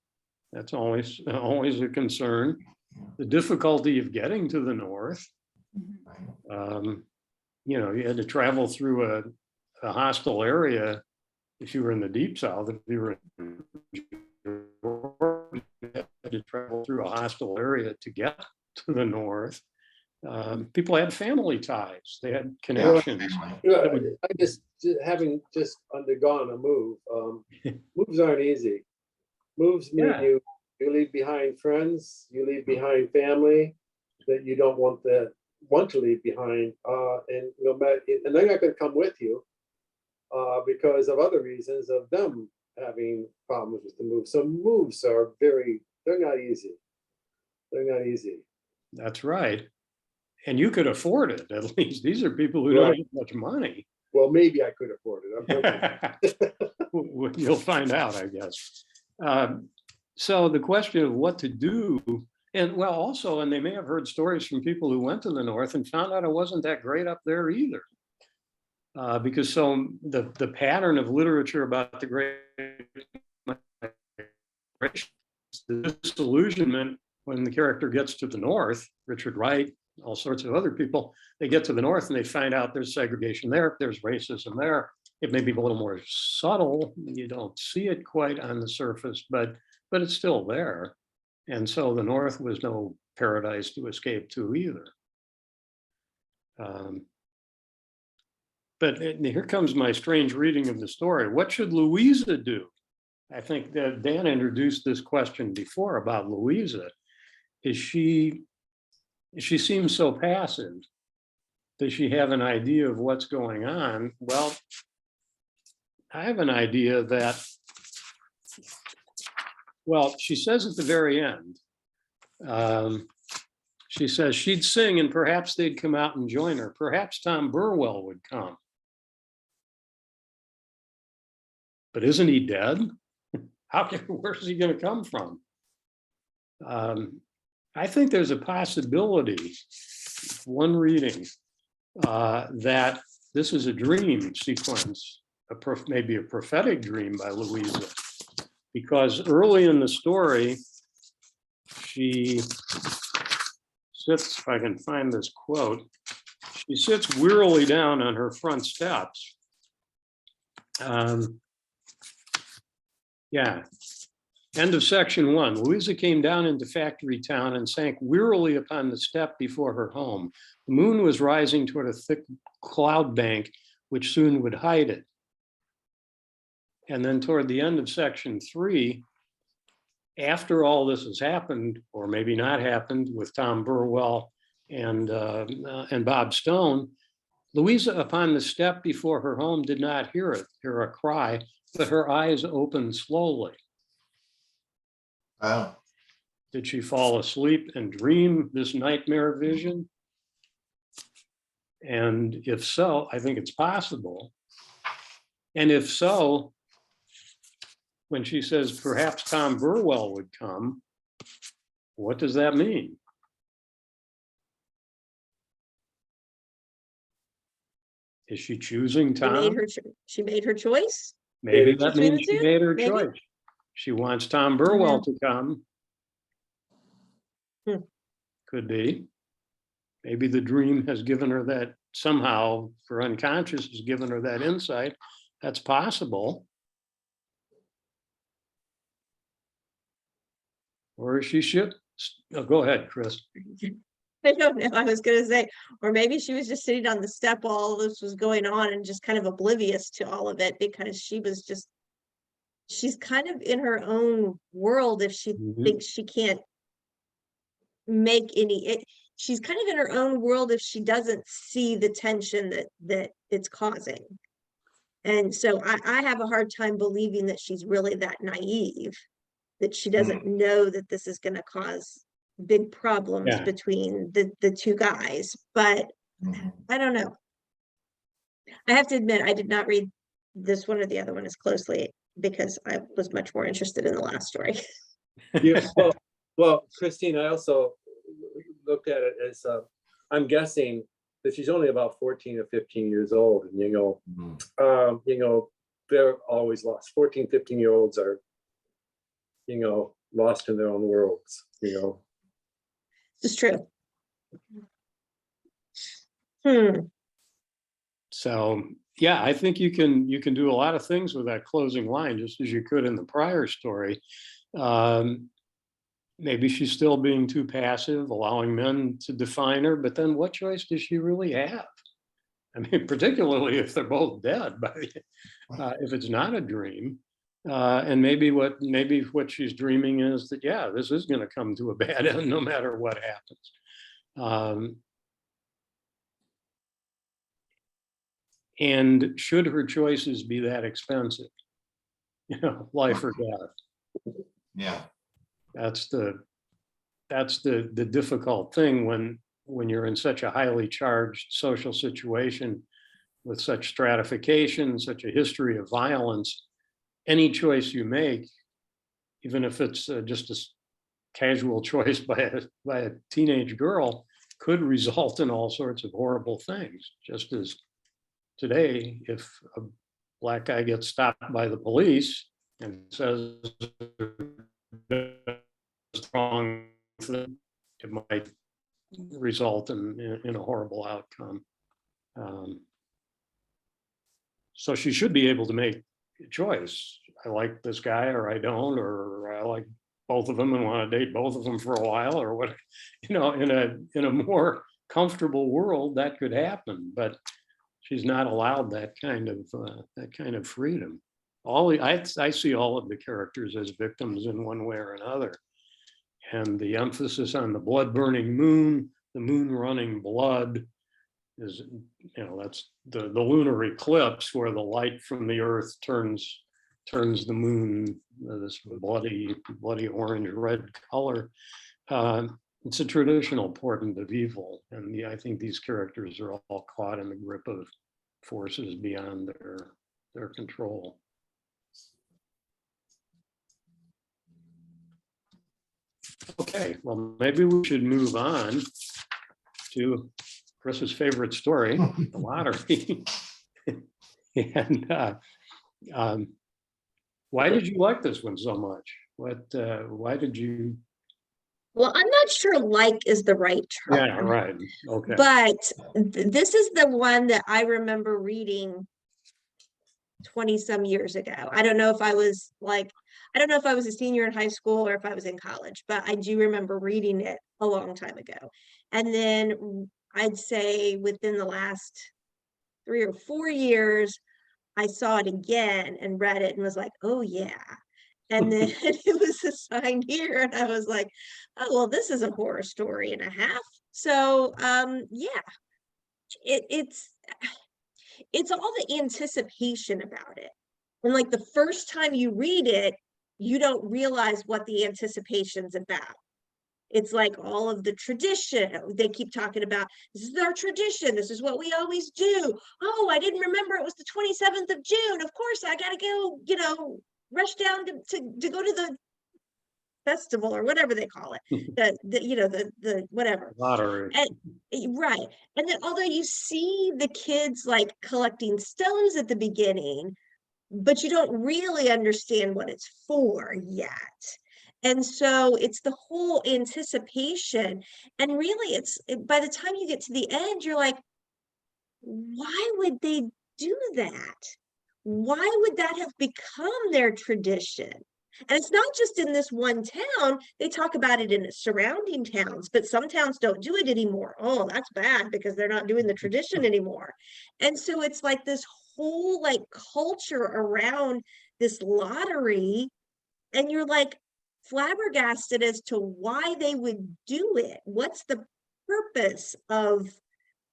that's always a concern. The difficulty of getting to the north. You had to travel through a hostile area if you were in the deep South. If you were in Georgia, you had to travel through a hostile area to get to the north. People had family ties. They had connections. I having undergone a move, moves aren't easy. Moves mean you leave behind friends, you leave behind family that you don't want to leave behind, and they're not going to come with you because of other reasons of them having problems with the move. So moves are they're not easy. They're not easy. That's right. And you could afford it, at least. These are people who don't have much money. Well, maybe I could afford it. You'll find out, I guess. So the question of what to do, and well, also, and they may have heard stories from people who went to the north and found out it wasn't that great up there either. Because so the pattern of literature about the Great Migration, the disillusionment when the character gets to the north, Richard Wright, all sorts of other people, they get to the north and they find out there's segregation there, there's racism there. It may be a little more subtle. You don't see it quite on the surface, but it's still there. And so the north was no paradise to escape to either. But here comes my strange reading of the story. What should Louisa do? I think that Dan introduced this question before about Louisa. She seems so passive. Does she have an idea of what's going on? Well, I have an idea that, well, she says at the very end, she says she'd sing and perhaps they'd come out and join her. Perhaps Tom Burwell would come. But isn't he dead? Where's he going to come from? I think there's a possibility, one reading, that this is a dream sequence, maybe a prophetic dream by Louisa, because early in the story, she sits, if I can find this quote, she sits wearily down on her front steps. Yeah, end of section 1. Louisa came down into Factory Town and sank wearily upon the step before her home. The moon was rising toward a thick cloud bank, which soon would hide it. And then toward the end of section 3, after all this has happened, or maybe not happened, with Tom Burwell and Bob Stone, Louisa, upon the step before her home, did not hear a cry, but her eyes opened slowly. Oh, Did she fall asleep and dream this nightmare vision? And if so, I think it's possible. And if so, when she says perhaps Tom Burwell would come, what does that mean? Is she choosing Tom? She made her choice. Maybe that Between means the she two, made her maybe? choice. She wants Tom Burwell to come. Could be. Maybe the dream has given her that somehow, her unconscious has given her that insight. That's possible. Or she should. Oh, go ahead, Chris. I don't know. I was going to say, or maybe she was just sitting on the step while all this was going on and just kind of oblivious to all of it because she was just, she's kind of in her own world if she thinks she can't make she's kind of in her own world if she doesn't see the tension that it's causing. And so I have a hard time believing that she's really that naive, that she doesn't know that this is going to cause big problems between the two guys. But I don't know. I have to admit, I did not read this one or the other one as closely because I was much more interested in the last story. Yeah, well, Christine, I also looked at it as I'm guessing that she's only about 14 or 15 years old, and you know, they're always lost. 14, 15-year-olds are, lost in their own worlds. It's true. So yeah, I think you can do a lot of things with that closing line, just as you could in the prior story. Maybe she's still being too passive, allowing men to define her, but then what choice does she really have? I mean, particularly if they're both dead, if it's not a dream. And maybe what she's dreaming is that, yeah, this is going to come to a bad end no matter what happens. And should her choices be that expensive? Life or death. yeah. That's the difficult thing when you're in such a highly charged social situation with such stratification, such a history of violence, any choice you make, even if it's just a casual choice by a teenage girl, could result in all sorts of horrible things. Just as today, if a Black guy gets stopped by the police and says it's wrong, it might result in a horrible outcome. So she should be able to make a choice. I like this guy, or I don't, or I like both of them and want to date both of them for a while, or what, in a more comfortable world that could happen, but she's not allowed that kind of freedom. I see all of the characters as victims in one way or another. And the emphasis on the blood burning moon, the moon running blood, is, that's the lunar eclipse where the light from the earth turns the moon this bloody orange red color. It's a traditional portent of evil, and I think these characters are all caught in the grip of forces beyond their control. Okay, well, maybe we should move on to Chris's favorite story, the lottery. And why did you like this one so much? Why did you? Well, I'm not sure like is the right term. Yeah, right. Okay. But this is the one that I remember reading 20 some years ago. I don't know if I was a senior in high school or if I was in college, but I do remember reading it a long time ago. And then I'd say within the last 3 or 4 years, I saw it again and read it and was like, oh yeah. And then it was assigned here and I was like, oh, well, this is a horror story and a half. So yeah, it's all the anticipation about it. And like the first time you read it, you don't realize what the anticipation's about. It's like all of the tradition. They keep talking about, this is our tradition. This is what we always do. Oh, I didn't remember it was the 27th of June. Of course, I got to go, rush down to go to the festival or whatever they call it. The whatever. Lottery. Right. And then although you see the kids like collecting stones at the beginning, but you don't really understand what it's for yet. And so it's the whole anticipation. And really by the time you get to the end, you're like, why would they do that? Why would that have become their tradition? And it's not just in this one town. They talk about it in the surrounding towns, but some towns don't do it anymore. Oh, that's bad because they're not doing the tradition anymore. And so it's like this whole like culture around this lottery. And you're like flabbergasted as to why they would do it. What's the purpose of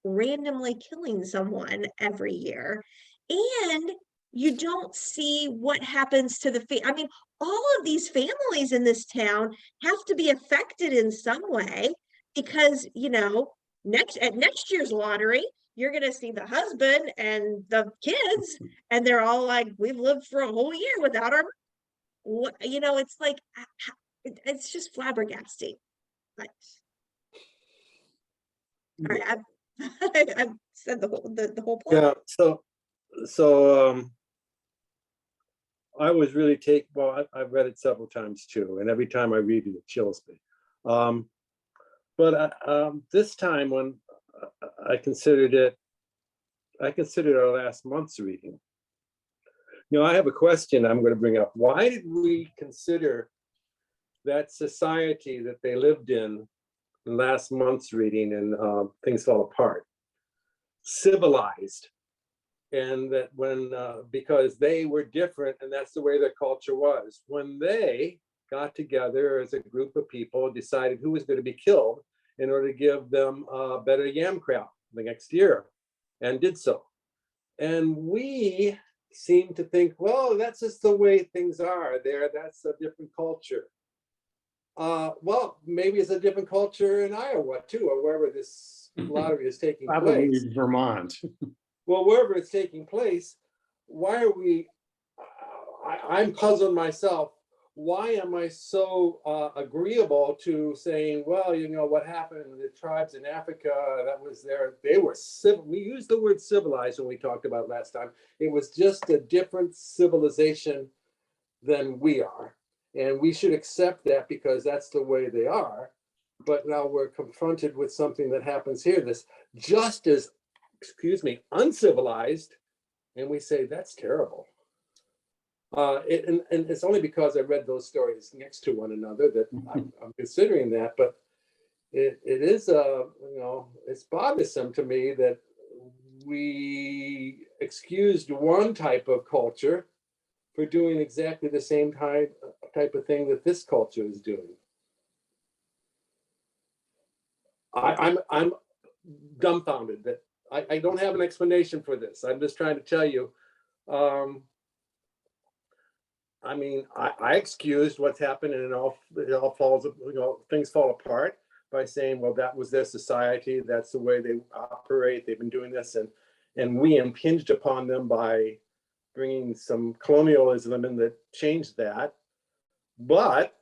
randomly killing someone every year? And you don't see what happens to I mean, all of these families in this town have to be affected in some way because, at next year's lottery, you're going to see the husband and the kids, and they're all like, we've lived for a whole year without our, it's like, it's just flabbergasting. But, all right, I've said the whole point. Yeah, so I was really I've read it several times too, and every time I read it, it chills me. But this time when I considered our last month's reading. I have a question I'm going to bring up. Why did we consider that society that they lived in last month's reading and Things Fall Apart civilized? And that because they were different and that's the way their culture was. When they got together as a group of people, decided who was going to be killed in order to give them a better yam crop the next year, and did so. And we seem to think, well, that's just the way things are there. That's a different culture. Well, maybe it's a different culture in Iowa too, or wherever this lottery is taking Probably place. Vermont. well, wherever it's taking place, why are we, I'm puzzled myself. Why am I so agreeable to saying, well, you know, what happened in the tribes in Africa, that was there, they were civil. We used the word civilized when we talked about it last time. It was just a different civilization than we are. And we should accept that because that's the way they are. But now we're confronted with something that happens here, this just as, excuse me, uncivilized. And we say, that's terrible. And it's only because I read those stories next to one another that I'm considering that. But it is, you know, it's bothersome to me that we excused one type of culture for doing exactly the same type of thing that this culture is doing. I'm dumbfounded that I don't have an explanation for this. I'm just trying to tell you. I mean, I excused what's happened, and it all falls, you know, things fall apart by saying, well, that was their society. That's the way they operate. They've been doing this, and we impinged upon them by bringing some colonialism in that changed that. But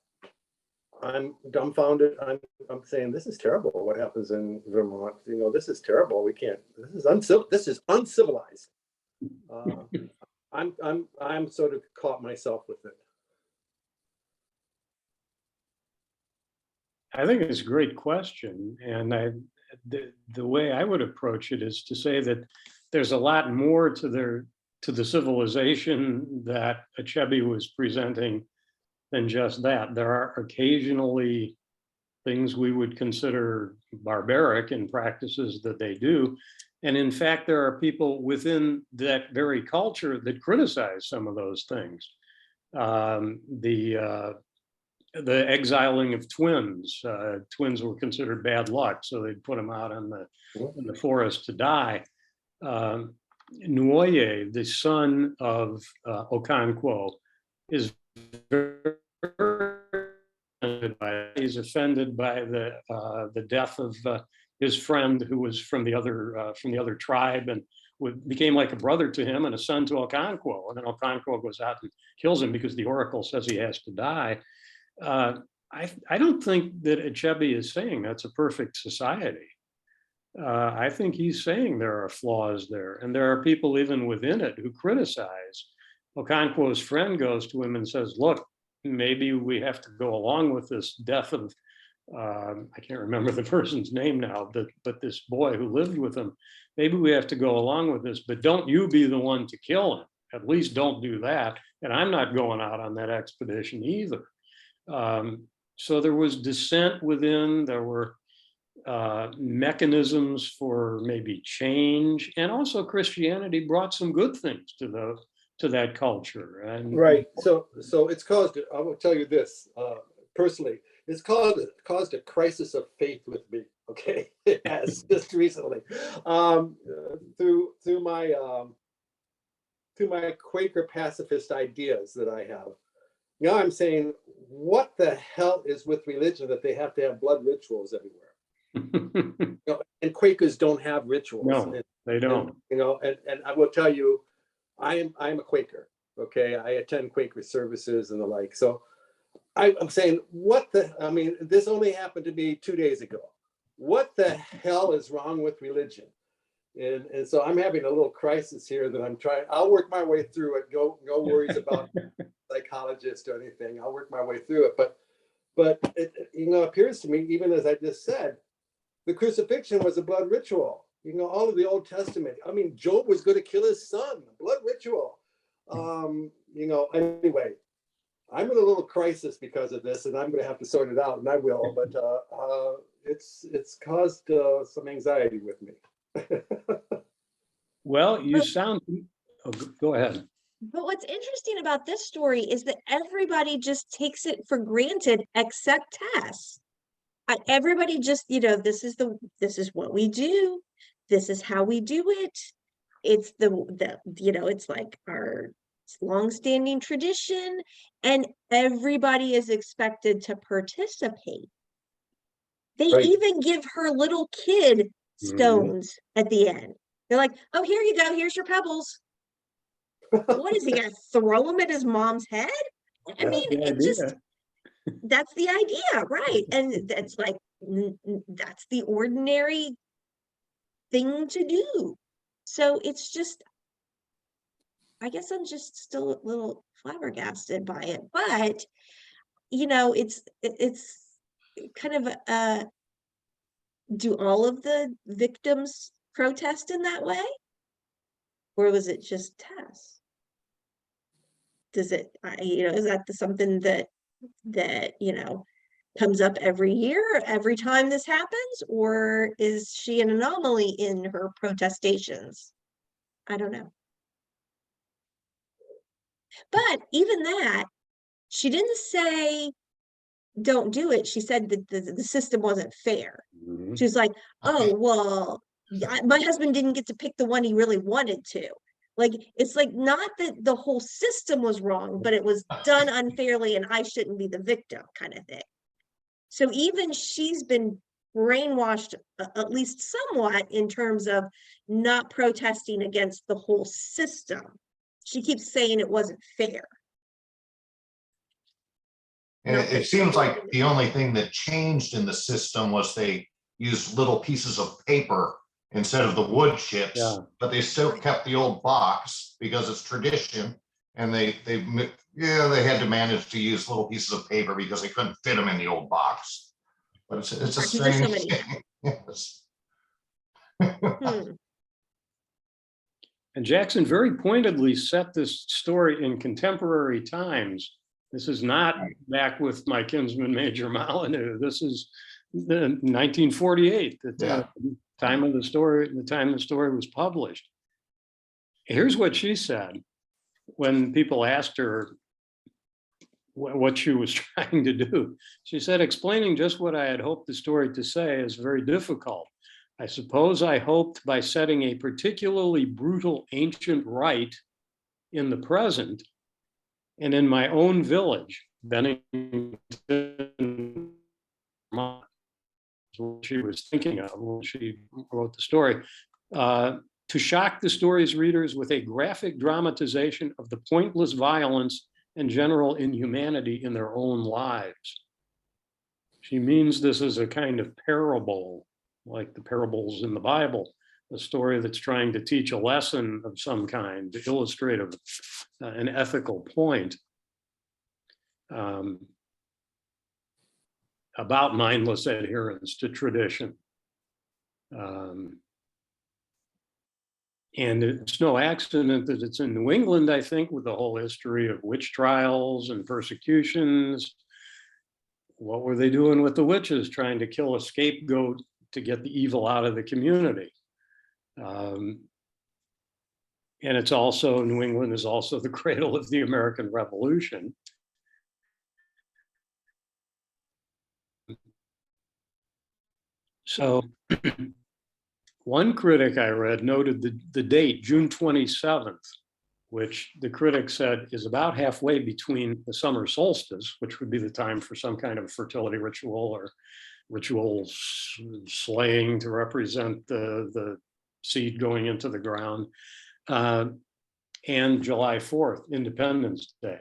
I'm dumbfounded. I'm saying this is terrible. What happens in Vermont? You know, this is terrible. We can't. This is uncivilized. I'm sort of caught myself with it. I think it's a great question, and the way I would approach it is to say that there's a lot more to the civilization that Achebe was presenting than just that. There are occasionally things we would consider barbaric in practices that they do. And in fact, there are people within that very culture that criticize some of those things. The exiling of twins. Twins were considered bad luck, so they'd put them out in the forest to die. Nuoye, the son of Okonkwo, is very he's offended by the death of his friend who was from the other tribe and became like a brother to him and a son to Okonkwo. And then Okonkwo goes out and kills him because the oracle says he has to die. I don't think that Achebe is saying that's a perfect society. I think he's saying there are flaws there, and there are people even within it who criticize. Okonkwo's friend goes to him and says, look, maybe we have to go along with this death of, I can't remember the person's name now, but this boy who lived with him, maybe we have to go along with this, but don't you be the one to kill him. At least don't do that. And I'm not going out on that expedition either. So there was dissent within, there were mechanisms for maybe change, and also Christianity brought some good things to that culture. And right. So it's caused, I will tell you this, personally, it's caused a crisis of faith with me. Okay, it has just recently, through my Quaker pacifist ideas that I have. Now I'm saying, what the hell is with religion that they have to have blood rituals everywhere? You know, and Quakers don't have rituals. No, they don't. And, you know, and I will tell you, I'm a Quaker. Okay, I attend Quaker services and the like. So I'm saying, I mean, this only happened to me 2 days ago. What the hell is wrong with religion? And so I'm having a little crisis here that I'm trying. I'll work my way through it. No worries about psychologist or anything. I'll work my way through it. But it, you know, appears to me, even as I just said, the crucifixion was a blood ritual. You know, all of the Old Testament. I mean, Job was going to kill his son. Blood ritual. You know. Anyway, I'm in a little crisis because of this, and I'm going to have to sort it out, and I will. But it's caused some anxiety with me. Well, you sound. Oh, go ahead. But what's interesting about this story is that everybody just takes it for granted except Tess. Everybody just, you know, this is what we do. This is how we do it. It's the you know, it's like our longstanding tradition, and everybody is expected to participate. They Right. even give her little kid stones at the end. They're like, oh, here you go, here's your pebbles. What is he gonna throw them at his mom's head? I mean, That's the it just, idea. that's the idea, right? And that's like, that's the ordinary thing to do. So it's just, I guess I'm just still a little flabbergasted by it, but you know, it's kind of do all of the victims protest in that way? Or was it just Tess? Does it, you know, is that something that you know, comes up every year, every time this happens, or is she an anomaly in her protestations? I don't know. But even that, she didn't say don't do it. She said that the system wasn't fair. Mhm. She was like, oh, well, my husband didn't get to pick the one he really wanted to. Like, it's like not that the whole system was wrong, but it was done unfairly and I shouldn't be the victim kind of thing. So even she's been brainwashed, at least somewhat, in terms of not protesting against the whole system. She keeps saying it wasn't fair. And Not it that- seems like the only thing that changed in the system was they used little pieces of paper instead of the wood chips, Yeah. but they still kept the old box because it's tradition. And they had to manage to use little pieces of paper because they couldn't fit them in the old box. But it's the Because there's so same many. thing. Yes. Hmm. And Jackson very pointedly set this story in contemporary times. This is not back with my kinsman Major Molineaux. This is the 1948, the time of the story, the time the story was published. Here's what she said when people asked her what she was trying to do. She said, explaining just what I had hoped the story to say is very difficult. I suppose I hoped by setting a particularly brutal ancient rite in the present and in my own village, Bennington, Vermont, what she was thinking of when she wrote the story, to shock the story's readers with a graphic dramatization of the pointless violence and general inhumanity in their own lives. She means this is a kind of parable, like the parables in the Bible, a story that's trying to teach a lesson of some kind, to illustrate an ethical point about mindless adherence to tradition. And it's no accident that it's in New England, I think, with the whole history of witch trials and persecutions. What were they doing with the witches? Trying to kill a scapegoat to get the evil out of the community. And it's also, New England is also the cradle of the American Revolution. So one critic I read noted the date, June 27th, which the critic said is about halfway between the summer solstice, which would be the time for some kind of fertility ritual or ritual slaying to represent the seed going into the ground, and July 4th, Independence Day.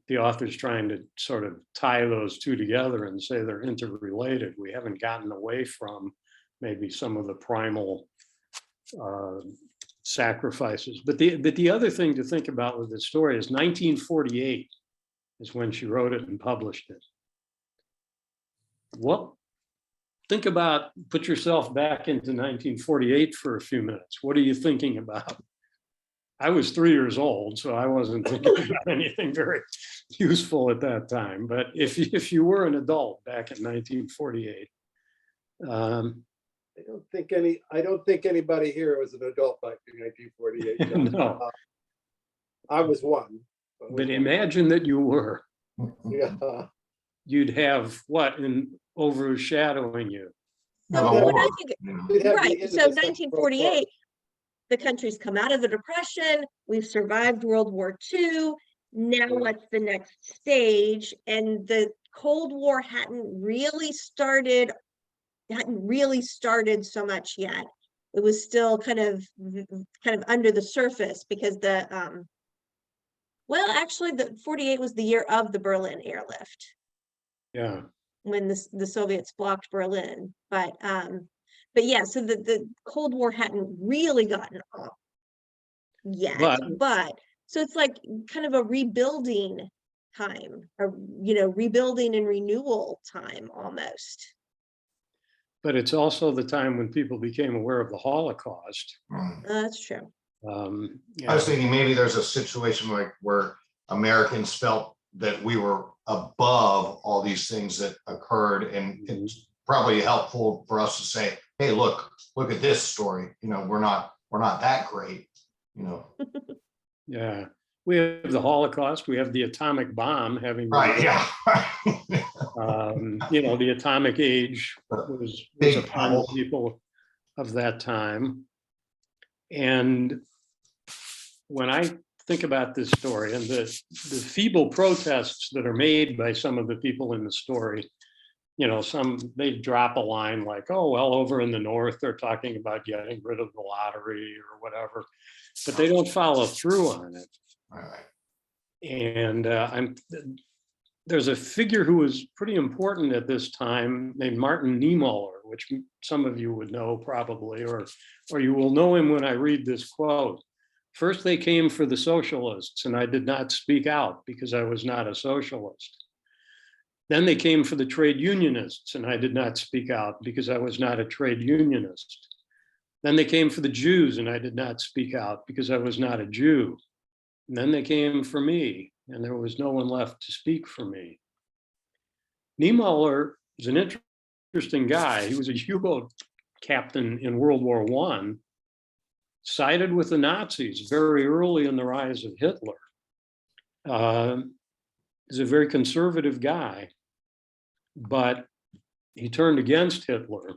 The author's trying to sort of tie those two together and say they're interrelated. We haven't gotten away from maybe some of the primal sacrifices. But the other thing to think about with this story is 1948 is when she wrote it and published it. Well, think about, put yourself back into 1948 for a few minutes. What are you thinking about? I was 3 years old, so I wasn't thinking about anything very useful at that time. But if you were an adult back in 1948, I don't think anybody here was an adult back in 1948. no. I was one. But imagine that you were. Yeah. You'd have what in overshadowing you? So The what I war, think, you know. We'd have the right, end so of the Second World War. 1948, the country's come out of the Depression, we've survived World War II. Now what's the next stage? And the Cold War hadn't really started so much yet. it was still kind of under the surface because well, actually the 48 was the year of the Berlin airlift Yeah. when the Soviets blocked Berlin. But yeah, so the Cold War hadn't really gotten off yet, but so it's like kind of a rebuilding time, or rebuilding and renewal time almost. But it's also the time when people became aware of the Holocaust. That's true. I was thinking maybe there's a situation like where Americans felt that we were above all these things that occurred, and it's probably helpful for us to say, hey, look at this story. We're not that great. Yeah, we have the Holocaust, we have the atomic bomb having Right. Yeah. the atomic age was upon the people of that time. And when I think about this story and the feeble protests that are made by some of the people in the story, they drop a line like, oh, well, over in the North, they're talking about getting rid of the lottery or whatever, but they don't follow through on it. Right. And there's a figure who was pretty important at this time named Martin Niemöller, which some of you would know probably, or you will know him when I read this quote. First, they came for the socialists, and I did not speak out because I was not a socialist. Then they came for the trade unionists, and I did not speak out because I was not a trade unionist. Then they came for the Jews, and I did not speak out because I was not a Jew. And then they came for me, and there was no one left to speak for me. Niemöller is an interesting guy. He was a U-boat captain in World War I, sided with the Nazis very early in the rise of Hitler. He's a very conservative guy, but he turned against Hitler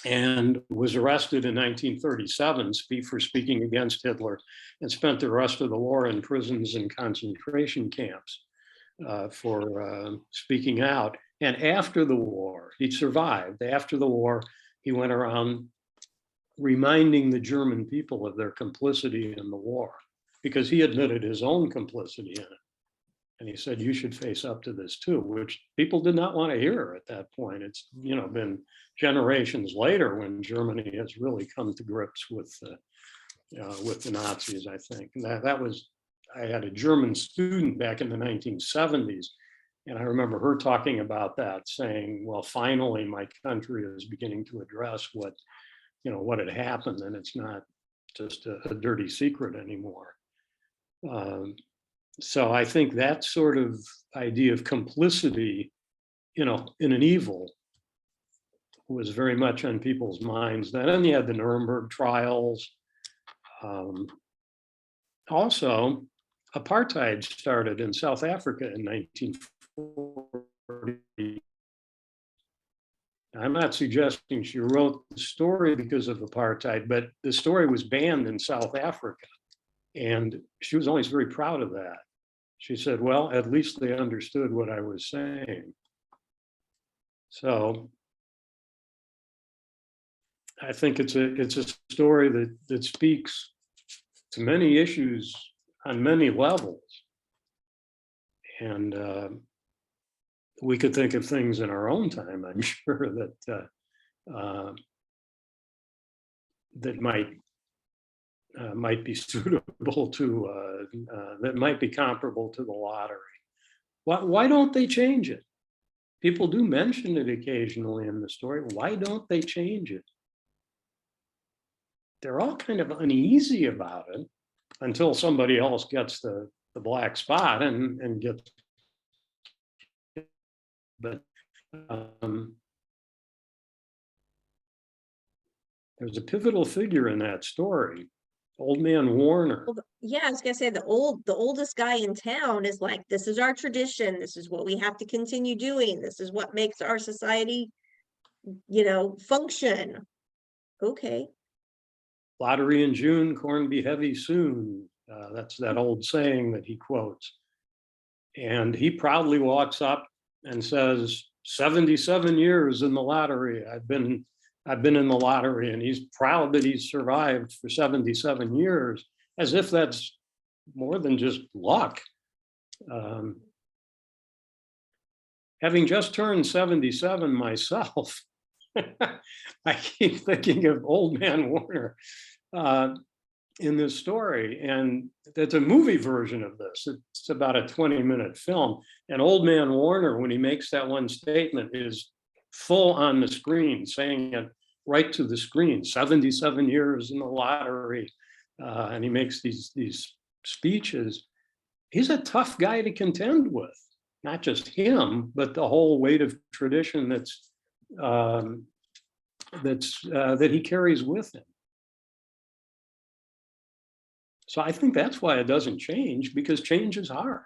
and was arrested in 1937 for speaking against Hitler, and spent the rest of the war in prisons and concentration camps for speaking out. And after the war, he survived. After the war, he went around reminding the German people of their complicity in the war, because he admitted his own complicity in it. And he said, you should face up to this too, which people did not want to hear at that point. It's been generations later when Germany has really come to grips with the Nazis, I think. And I had a German student back in the 1970s, and I remember her talking about that, saying, well, finally my country is beginning to address what had happened, and it's not just a dirty secret anymore. So I think that sort of idea of complicity, in an evil was very much on people's minds then. And you had the Nuremberg trials. Also, apartheid started in South Africa in 1940. I'm not suggesting she wrote the story because of apartheid, but the story was banned in South Africa. And she was always very proud of that. She said, well, at least they understood what I was saying. So I think it's a story that speaks to many issues on many levels. And we could think of things in our own time, I'm sure, that might be suitable to, that might be comparable to the lottery. Why don't they change it? People do mention it occasionally in the story. Why don't they change it? They're all kind of uneasy about it until somebody else gets the black spot and gets. But there's a pivotal figure in that story, Old Man Warner. Well, yeah, I was gonna say the oldest guy in town is like, this is our tradition. This is what we have to continue doing. This is what makes our society, function. Okay. Lottery in June, corn be heavy soon. That's that old saying that he quotes. And he proudly walks up and says, 77 years in the lottery. I've been I've been in the lottery, and he's proud that he's survived for 77 years, as if that's more than just luck. Having just turned 77 myself, I keep thinking of Old Man Warner in this story, and it's a movie version of this. It's about a 20-minute film, and Old Man Warner, when he makes that one statement, is full on the screen, saying it right to the screen. 77 years in the lottery, and he makes these speeches. He's a tough guy to contend with. Not just him, but the whole weight of tradition that he carries with him. So I think that's why it doesn't change, because change is hard.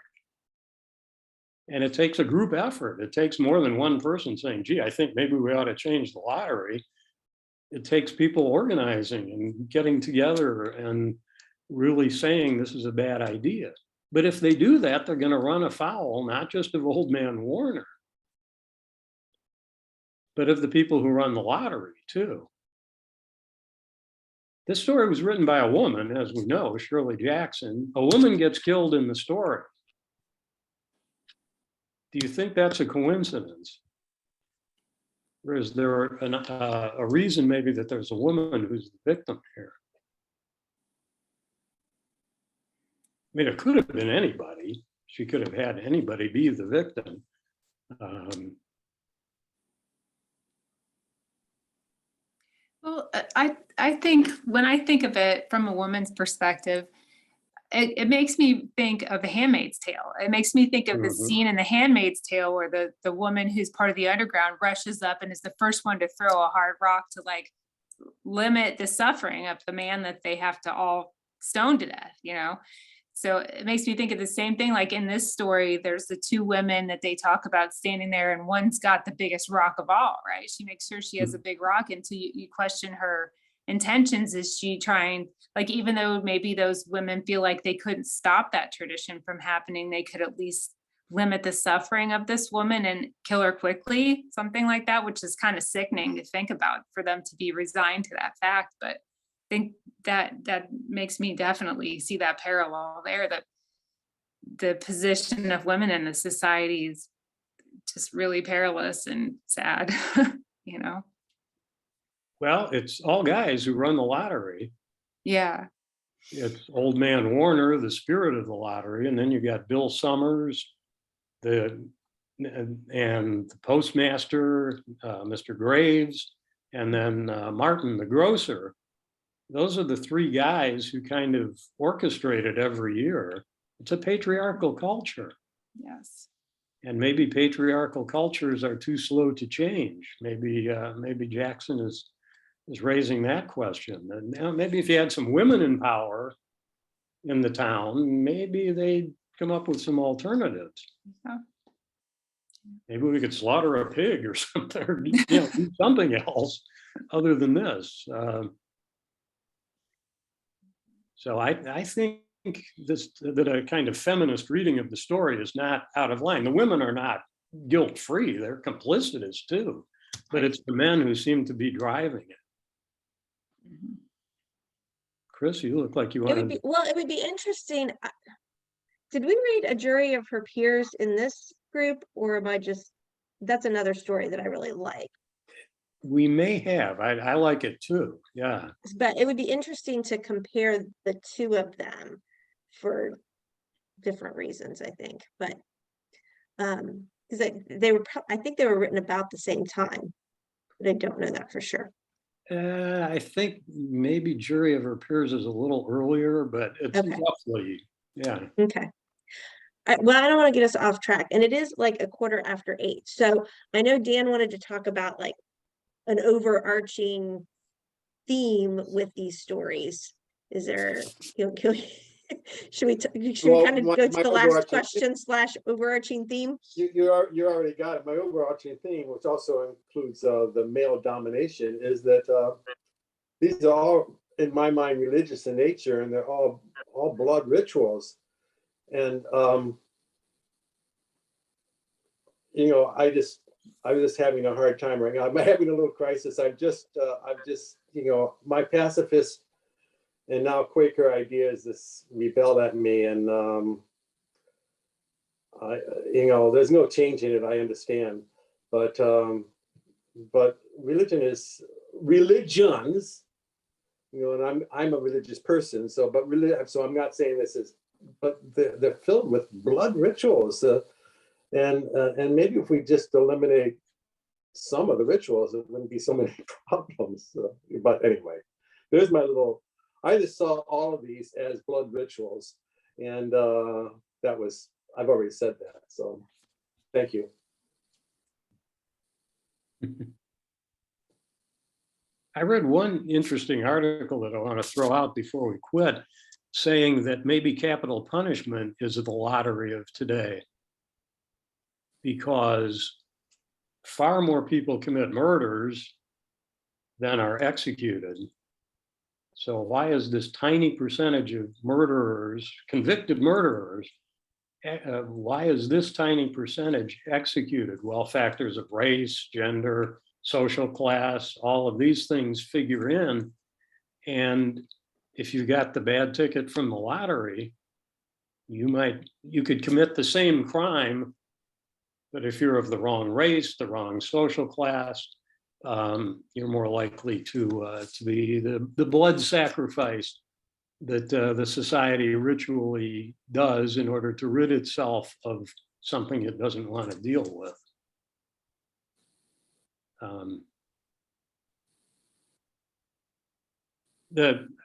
And it takes a group effort. It takes more than one person saying, gee, I think maybe we ought to change the lottery. It takes people organizing and getting together and really saying this is a bad idea. But if they do that, they're going to run afoul, not just of Old Man Warner, but of the people who run the lottery too. This story was written by a woman, as we know, Shirley Jackson. A woman gets killed in the story. Do you think that's a coincidence? Or is there a reason maybe that there's a woman who's the victim here? I mean, it could have been anybody. She could have had anybody be the victim. Well, I think when I think of it from a woman's perspective, it makes me think of The Handmaid's Tale. It makes me think of the scene in The Handmaid's Tale where the woman who's part of the underground rushes up and is the first one to throw a hard rock to like limit the suffering of the man that they have to all stone to death, you know? So it makes me think of the same thing. Like in this story, there's the two women that they talk about standing there, and one's got the biggest rock of all, right? She makes sure she has a big rock, and so you question her intentions. Is she trying, like, even though maybe those women feel like they couldn't stop that tradition from happening, they could at least limit the suffering of this woman and kill her quickly, something like that, which is kind of sickening to think about for them to be resigned to that fact. But I think that makes me definitely see that parallel there, that the position of women in the society is just really perilous and sad, you know? Well, it's all guys who run the lottery. Yeah. It's Old Man Warner, the spirit of the lottery, and then you got Bill Summers, and the postmaster, Mr. Graves, and then Martin, the grocer. Those are the three guys who kind of orchestrate it every year. It's a patriarchal culture. Yes. And maybe patriarchal cultures are too slow to change. Maybe Jackson is raising that question. And now maybe if you had some women in power in the town, maybe they'd come up with some alternatives. Yeah. Maybe we could slaughter a pig or something, or do something else other than this. So I think that a kind of feminist reading of the story is not out of line. The women are not guilt-free, they're complicitous too, but it's the men who seem to be driving it. Chris, you look like you It would wanted be, well, it would be interesting. Did we read A Jury of Her Peers in this group, or am I just, that's another story that I really like. We may have. I like it too. Yeah. But it would be interesting to compare the two of them for different reasons, I think. But because they were, I think they were written about the same time, but I don't know that for sure. I think maybe Jury of Her Peers is a little earlier, but it's roughly, yeah. Okay. Well, I don't want to get us off track, and it is like 8:15. So I know Dan wanted to talk about like an overarching theme with these stories. Is there, should we kind of go to the last question / overarching theme? You already got it. My overarching theme, which also includes the male domination, is that these are all, in my mind, religious in nature, and they're all blood rituals. And I'm just having a hard time right now. I'm having a little crisis. I've just, my pacifist and now Quaker ideas just rebelled at me, and there's no change in it. I understand, but religions, and I'm a religious person. So, so I'm not saying this is, but they're filled with blood rituals, and maybe if we just eliminate some of the rituals, it wouldn't be so many problems. But anyway, there's my little. I just saw all of these as blood rituals, and I've already said that. So, thank you. I read one interesting article that I want to throw out before we quit, saying that maybe capital punishment is the lottery of today, because far more people commit murders than are executed. So why is this tiny percentage of murderers, convicted murderers, why is this tiny percentage executed? Well, factors of race, gender, social class, all of these things figure in. And if you got the bad ticket from the lottery, you could commit the same crime, but if you're of the wrong race, the wrong social class, you're more likely to be the blood sacrifice that the society ritually does in order to rid itself of something it doesn't want to deal with.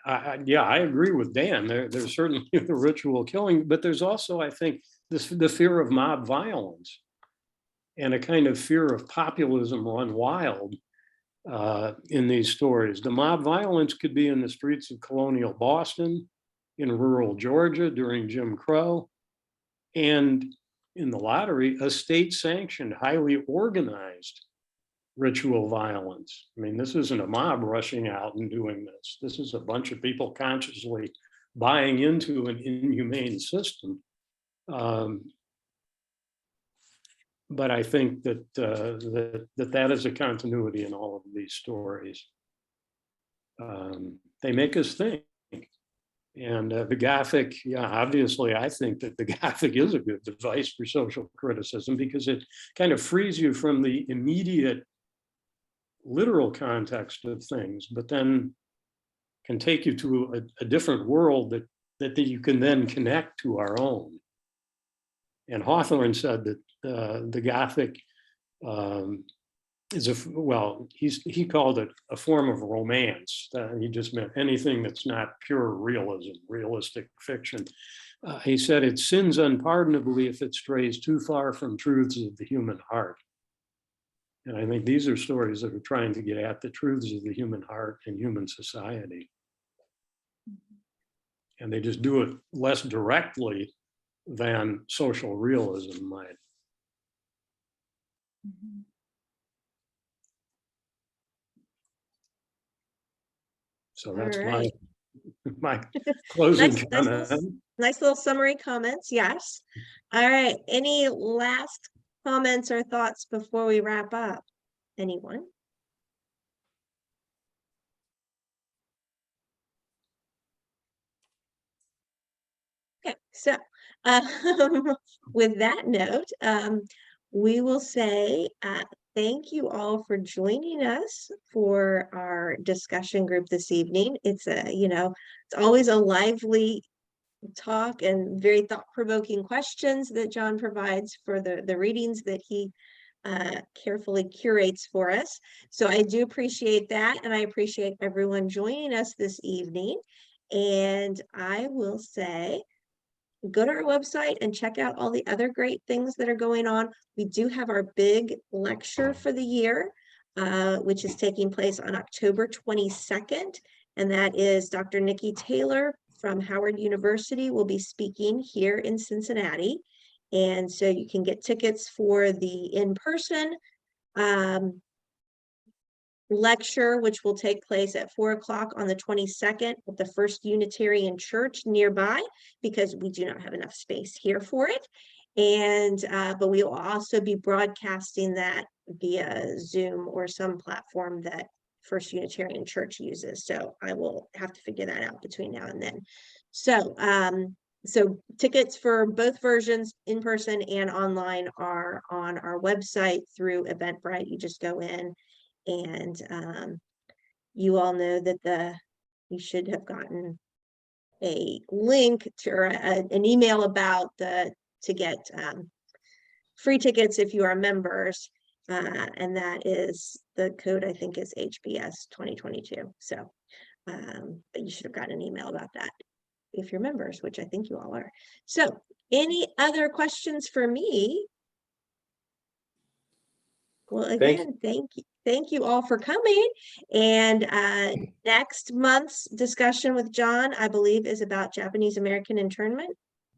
I agree with Dan. There's certainly the ritual killing, but there's also, I think, the fear of mob violence and a kind of fear of populism run wild in these stories. The mob violence could be in the streets of colonial Boston, in rural Georgia during Jim Crow, and in the lottery, a state-sanctioned, highly organized ritual violence. I mean, this isn't a mob rushing out and doing this. This is a bunch of people consciously buying into an inhumane system. But I think that that is a continuity in all of these stories. They make us think. And the Gothic, obviously, I think that the Gothic is a good device for social criticism because it kind of frees you from the immediate literal context of things, but then can take you to a different world that you can then connect to our own. And Hawthorne said that the Gothic is he called it a form of romance. He just meant anything that's not pure realism, realistic fiction. He said it sins unpardonably if it strays too far from truths of the human heart. And I think these are stories that are trying to get at the truths of the human heart and human society. And they just do it less directly than social realism might. Mm-hmm. So that's right. my closing comment. Nice little summary comments. Yes. All right. Any last comments or thoughts before we wrap up? Anyone? Okay, so with that note, we will say thank you all for joining us for our discussion group this evening. It's it's always a lively talk and very thought-provoking questions that John provides for the readings that he carefully curates for us. So I do appreciate that, and I appreciate everyone joining us this evening. And I will say, go to our website and check out all the other great things that are going on. We do have our big lecture for the year, which is taking place on October 22nd. And that is Dr. Nikki Taylor from Howard University will be speaking here in Cincinnati. And so you can get tickets for the in-person lecture, which will take place at 4 o'clock on the 22nd at the First Unitarian Church nearby, because we do not have enough space here for it. And, but we will also be broadcasting that via Zoom or some platform that First Unitarian Church uses. So I will have to figure that out between now and then. So, so tickets for both versions, in person and online, are on our website through Eventbrite. You just go in and you all know that you should have gotten a link to, or an email about to get free tickets if you are members. And that is, the code I think is HBS 2022. So, but you should have gotten an email about that if you're members, which I think you all are. So any other questions for me? Well, Thank again, thank you all for coming. And next month's discussion with John, I believe, is about Japanese American internment,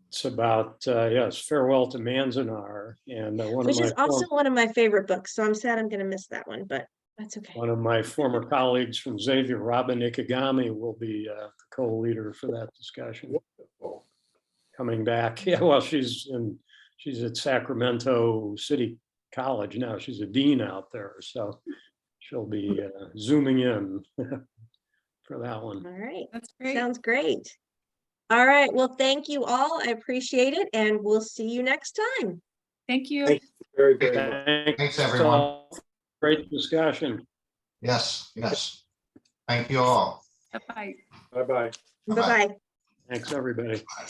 It's about, yes, Farewell to Manzanar, and which is also one of my favorite books. So I'm sad I'm going to miss that one, but that's okay. one of my former colleagues from Xavier, Robin Ikegami, will be the co-leader for that discussion. you. Coming back. Yeah, well, she's at Sacramento City College now. She's a dean out there, so she'll be zooming in for that one. All right. That's great. Sounds great. All right. Well, thank you all. I appreciate it. And we'll see you next time. Thank you. Thank you very, very much. Thanks, everyone. all. Great discussion. Yes, yes. Thank you all. Bye-bye. Bye-bye. Bye-bye. Bye-bye. Thanks, everybody. Bye.